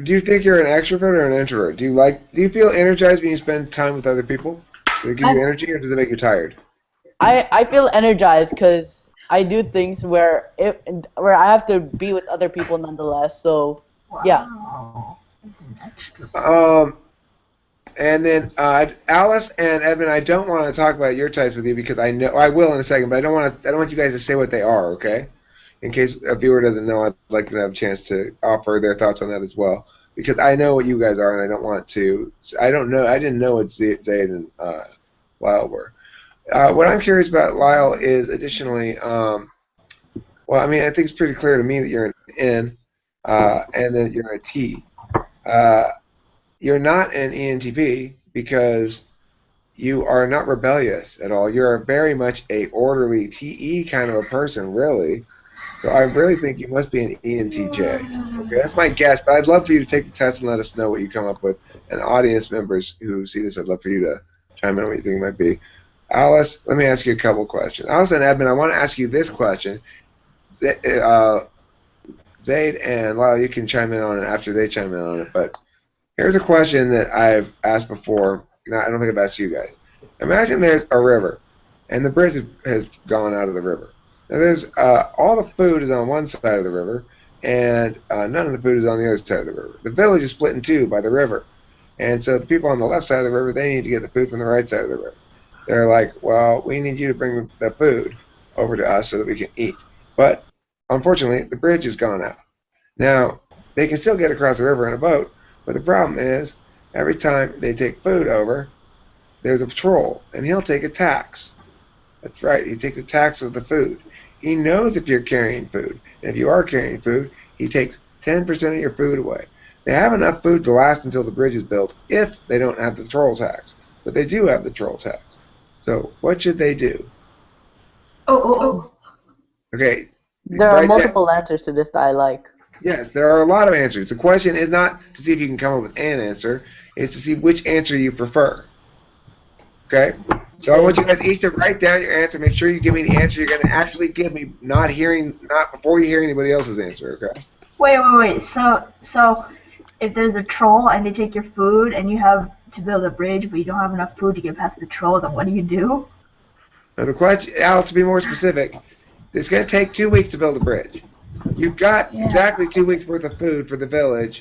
Do you think you're an extrovert or an introvert? Do you feel energized when you spend time with other people? Does it give you energy, or does it make you tired? I feel energized because I do things where I have to be with other people nonetheless. So yeah. Wow. And then Alice and Edmond, I don't want to talk about your types with you because I know I will in a second, but I don't want you guys to say what they are, okay? In case a viewer doesn't know, I'd like to have a chance to offer their thoughts on that as well, because I know what you guys are, and I don't want to. I didn't know what Zaid and Lyle were. What I'm curious about, Lyle, is additionally, well, I mean, I think it's pretty clear to me that you're an N, and that you're a T. You're not an ENTP because you are not rebellious at all. You're very much a orderly TE kind of a person, really. So I really think you must be an ENTJ. Okay, that's my guess, but I'd love for you to take the test and let us know what you come up with. And audience members who see this, I'd love for you to chime in on what you think it might be. Alice, let me ask you a couple questions. Alice and Edmond, I want to ask you this question. Zaid and Lyle, you can chime in on it after they chime in on it, but here's a question that I've asked before. No, I don't think I've asked you guys. Imagine there's a river, and the bridge has gone out of the river. Now there's all the food is on one side of the river, and none of the food is on the other side of the river. The village is split in two by the river, and so the people on the left side of the river, they need to get the food from the right side of the river. They're like, well, we need you to bring the food over to us so that we can eat. But unfortunately, the bridge has gone out. Now they can still get across the river in a boat. But the problem is, every time they take food over, there's a patrol, and he'll take a tax. That's right, he takes a tax of the food. He knows if you're carrying food, and if you are carrying food, he takes 10% of your food away. They have enough food to last until the bridge is built if they don't have the troll tax. But they do have the troll tax. So what should they do? Okay. There are multiple answers to this that I like. Yes, there are a lot of answers. The question is not to see if you can come up with an answer. It's to see which answer you prefer. Okay? So I want you guys each to write down your answer. Make sure you give me the answer you're going to actually give me, not before you hear anybody else's answer, okay? Wait. So if there's a troll and they take your food and you have to build a bridge but you don't have enough food to get past the troll, then what do you do? Now the question, Alex, to be more specific, it's going to take 2 weeks to build a bridge. You've got exactly 2 weeks worth of food for the village.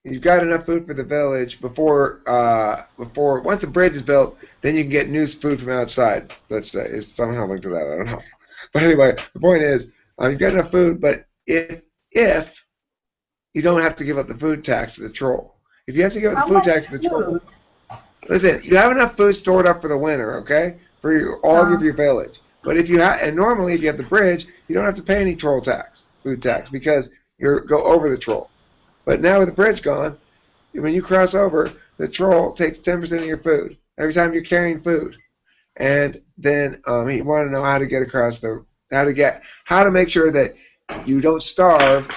You've got enough food for the village before once the bridge is built, then you can get new food from outside. Let's say it's somehow linked to that. I don't know. But anyway, the point is, you've got enough food. But if you don't have to give up the food tax to the troll, if you have to give up the food tax to the troll, listen, you have enough food stored up for the winter, okay, for all of your village. But if you have, and normally if you have the bridge, you don't have to pay any troll tax, food tax, because you go over the troll. But now with the bridge gone, when you cross over, the troll takes 10% of your food every time you're carrying food. And then you want to know how to get across how to make sure that you don't starve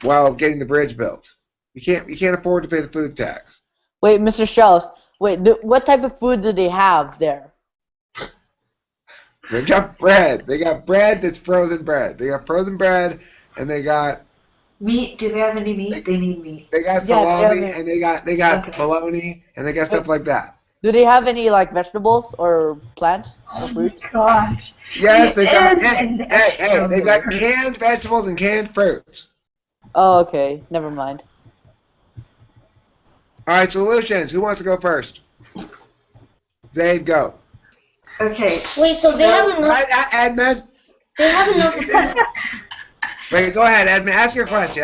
while getting the bridge built. You can't afford to pay the food tax. Wait, Mr. Strauss. Wait, what type of food do they have there? They got bread. They got bread that's frozen bread. They got frozen bread, and they got meat. Do they have any meat? They need meat. They got salami, and they got bologna, and they got stuff like that. Do they have any like vegetables or plants or fruits? Oh gosh. Yes, they got. They've got canned vegetables and canned fruits. Oh, okay. Never mind. All right, solutions. Who wants to go first? Zaid, go. Okay. Wait, so they have enough. Edmond. They have enough. Wait, go ahead, Edmond. Ask your question.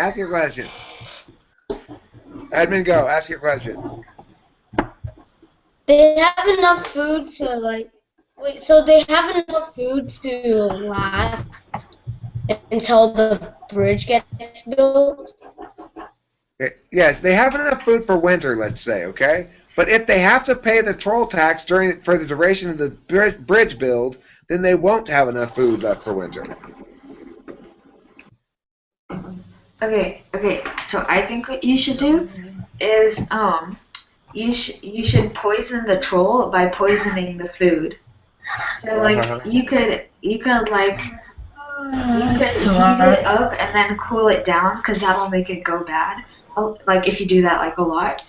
Edmond, go. Ask your question. They have enough food to like. Wait, so they have enough food to last until the bridge gets built? Yes, they have enough food for winter, let's say, okay? But if they have to pay the troll tax for the duration of the bridge build, then they won't have enough food left for winter. Okay. So I think what you should do is you should poison the troll by poisoning the food. So like you could heat it up and then cool it down because that'll make it go bad. Like if you do that like a lot,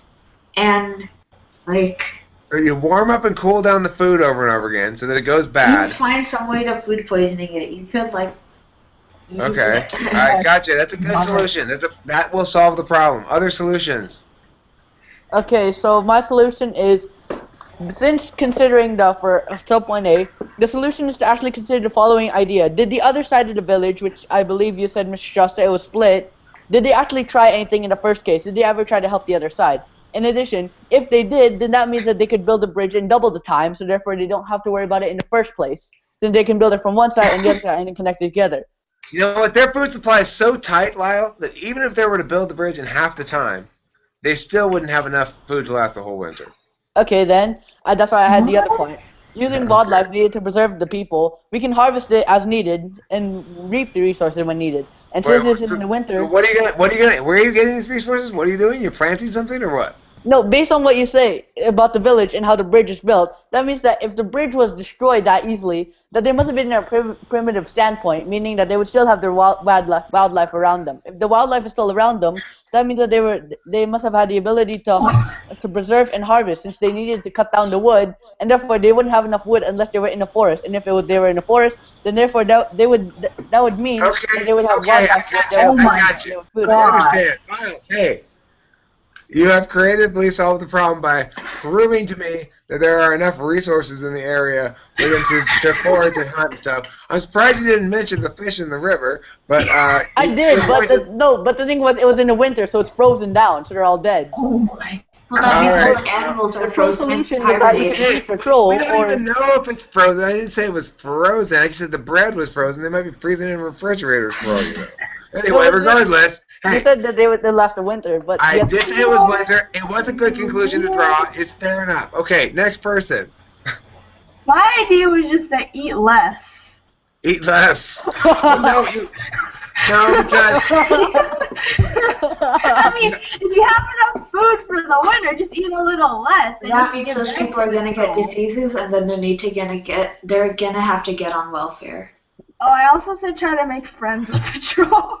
and like. So you warm up and cool down the food over and over again so that it goes You bad. just find some way to food poisoning it. You could like. Okay. I gotcha. That's a good solution. That will solve the problem. Other solutions. Okay, so my solution is, since considering for sub point A, the solution is to actually consider the following idea. Did the other side of the village, which I believe you said, Mr. Shasta, it was split, did they actually try anything in the first case? Did they ever try to help the other side? In addition, if they did, then that means that they could build a bridge in double the time, so therefore they don't have to worry about it in the first place. Then they can build it from one side and the other side and connect it together. You know what? Their food supply is so tight, Lyle, that even if they were to build the bridge in half the time, they still wouldn't have enough food to last the whole winter. Okay, then. That's why I had the other point. Using wildlife needed to preserve the people, we can harvest it as needed and reap the resources when needed. And since it's in the winter... Where are you getting these resources? What are you doing? You're planting something or what? No, based on what you say about the village and how the bridge is built, that means that if the bridge was destroyed that easily, that they must have been in a primitive standpoint, meaning that they would still have their wildlife around them. If the wildlife is still around them, that means that they must have had the ability to preserve and harvest, since they needed to cut down the wood, and therefore they wouldn't have enough wood unless they were in a forest. And if they were in a forest, then therefore that would mean that they would have wildlife. I got you. I understand. Lyle, hey. You have creatively solved the problem by proving to me that there are enough resources in the area for them to forage and hunt and stuff. I'm surprised you didn't mention the fish in the river, but I did, but the thing was, it was in the winter, so it's frozen down, so they're all dead. Oh my. Well, that means all the animals are frozen. Solution is that you can use control. We don't even know if it's frozen. I didn't say it was frozen. I said the bread was frozen. They might be freezing in refrigerators for all you know. Anyway, regardless. You said that they last the winter, but... I did say it was winter. It was a good conclusion to draw. It's fair enough. Okay, next person. My idea was just to eat less. Eat less. No, because... I mean, if you have enough food for the winter, just eat a little less. That means those people are gonna get diseases, and then they're gonna have to get on welfare. Oh, I also said try to make friends with the troll.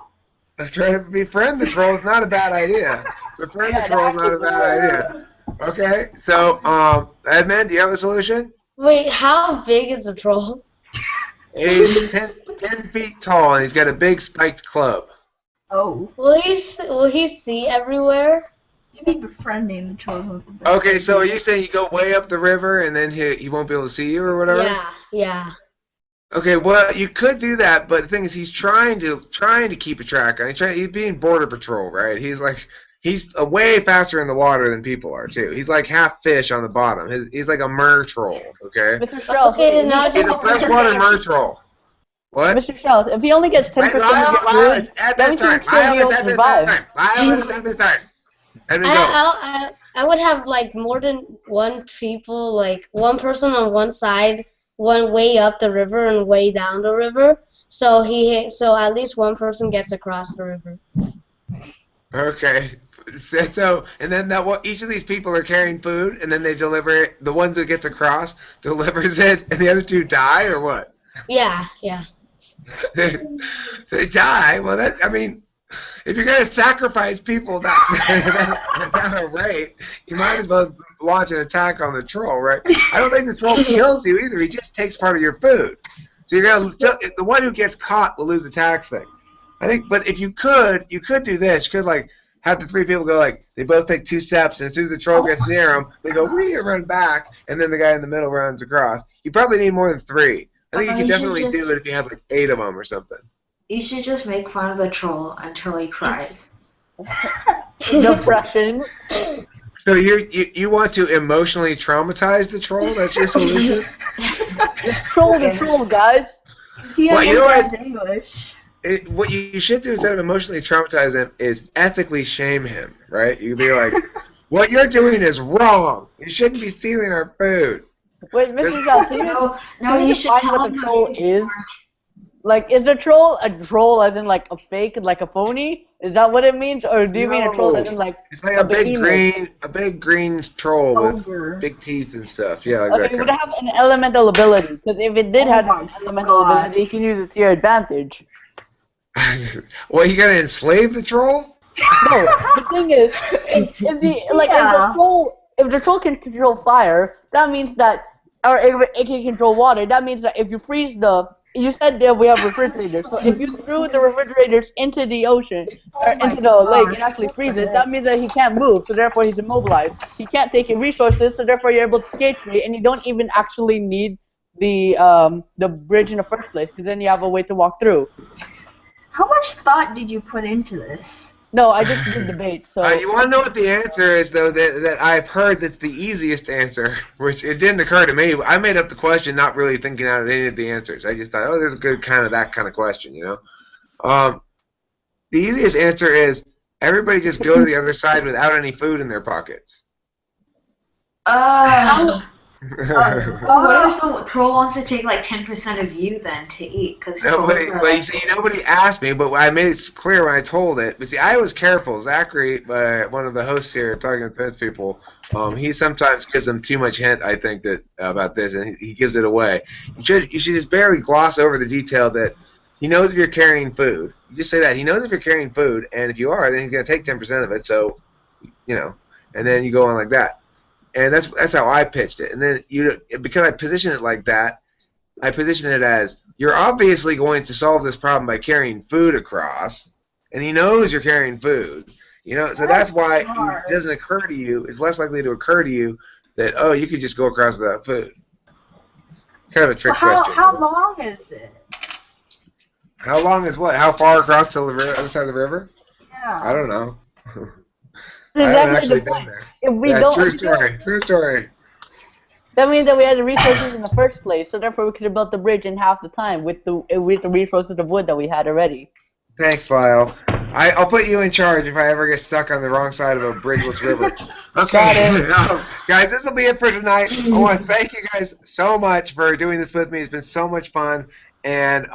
Trying to befriend the troll is not a bad idea. Befriend the troll is not a bad idea. Okay, so, Edmond, do you have a solution? Wait, how big is the troll? He's 10 feet tall, and he's got a big spiked club. Oh. Will he see everywhere? Maybe befriending the troll. Okay, so are you saying you go way up the river, and then he won't be able to see you or whatever? Yeah. Okay, well, you could do that, but the thing is, he's trying to keep a track on. He's being border patrol, right? He's way faster in the water than people are too. He's like half fish on the bottom. He's like a mer troll. Okay. Mr. Strauss, he's a freshwater mer troll. What? Mr. Strauss, if he only gets 10% of your food, that means he can still be able to survive. Lyle, it's at this time. I would have like more than one people, like one person on one side, one way up the river and way down the river. So at least one person gets across the river. Okay. So and then each of these people are carrying food, and then they deliver it. The ones that gets across delivers it, and the other two die, or what? Yeah. They die. Well, if you're gonna sacrifice people that a rate, you might as well launch an attack on the troll, right? I don't think the troll kills you either. He just takes part of your food. So the one who gets caught will lose the tax thing. I think, but if you could do this. You could have the three people go they both take 2 steps, and as soon as the troll gets near them, they go wee and run back, and then the guy in the middle runs across. You probably need more than 3. I think you could definitely do it if you have 8 of them or something. You should just make fun of the troll until he cries. Depression. So you want to emotionally traumatize the troll? That's your solution? Troll the troll, guys. Well, you know what? English. What you should do instead of emotionally traumatize him is ethically shame him, right? You could be like, what you're doing is wrong. You shouldn't be stealing our food. Wait, Mr. John, can you, No, can you you should define tell what the them troll is? Like, is the troll a troll as in like a fake, like a phony? Is that what it means, or do you mean a troll as in like It's like a a big behemoth? green troll with Ogre. big teeth and stuff. Yeah, like Okay, that it would kind. have an elemental ability, because if it did Oh have my an elemental God. ability, you can use it to your advantage. Well, you gonna enslave the troll? No, the thing is, if the troll can control fire, that means that, or it can control water. That means that if you freeze you said that we have refrigerators. So if you threw the refrigerators into the ocean or Oh my into the lake and gosh, actually what freeze the it, that heck? means that he can't move. So therefore, he's immobilized. He can't take in resources. So therefore, you're able to skate free, and you don't even actually need the bridge in the first place, because then you have a way to walk through. How much thought did you put into this? No, I just did debate. So You want to know what the answer is, though, that I've heard that's the easiest answer, which it didn't occur to me. I made up the question not really thinking out any of the answers. I just thought, oh, there's a good kind of that kind of question, you know? The easiest answer is everybody just go to the other side without any food in their pockets. What if the troll wants to take like 10% of you then to eat? Because Nobody asked me, but I made it clear when I told it. But see, I was careful. Zachary, one of the hosts here, Talking to Fence People, he sometimes gives them too much hint, I think, about this, and he gives it away. You should just barely gloss over the detail that he knows if you're carrying food. You just say that. He knows if you're carrying food, and if you are, then he's going to take 10% of it, so, you know, and then you go on like that. And that's how I pitched it. And then because I positioned it like that, I positioned it as you're obviously going to solve this problem by carrying food across, and he knows you're carrying food. You know, so that's why it doesn't occur to you. It's less likely to occur to you that you could just go across without food. Kind of a trick question. How long is it? How long is what? How far across to the other side of the river? Yeah. I don't know. I That's haven't exactly actually the been point. there. If we Yeah, don't, true story. that means that we had the resources in the first place, so therefore we could have built the bridge in half the time with the resources of wood that we had already. Thanks, Lyle. I'll put you in charge if I ever get stuck on the wrong side of a bridgeless river. Okay, guys, this will be it for tonight. I want to thank you guys so much for doing this with me. It's been so much fun, and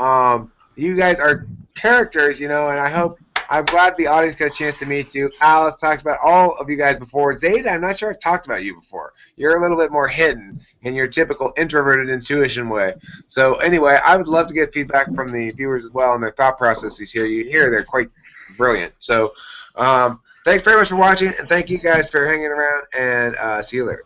you guys are characters, you know, and I'm glad the audience got a chance to meet you. Alice talked about all of you guys before. Zaid, I'm not sure I've talked about you before. You're a little bit more hidden in your typical introverted intuition way. So anyway, I would love to get feedback from the viewers as well on their thought processes here. You hear they're quite brilliant. So thanks very much for watching, and thank you guys for hanging around, and see you later.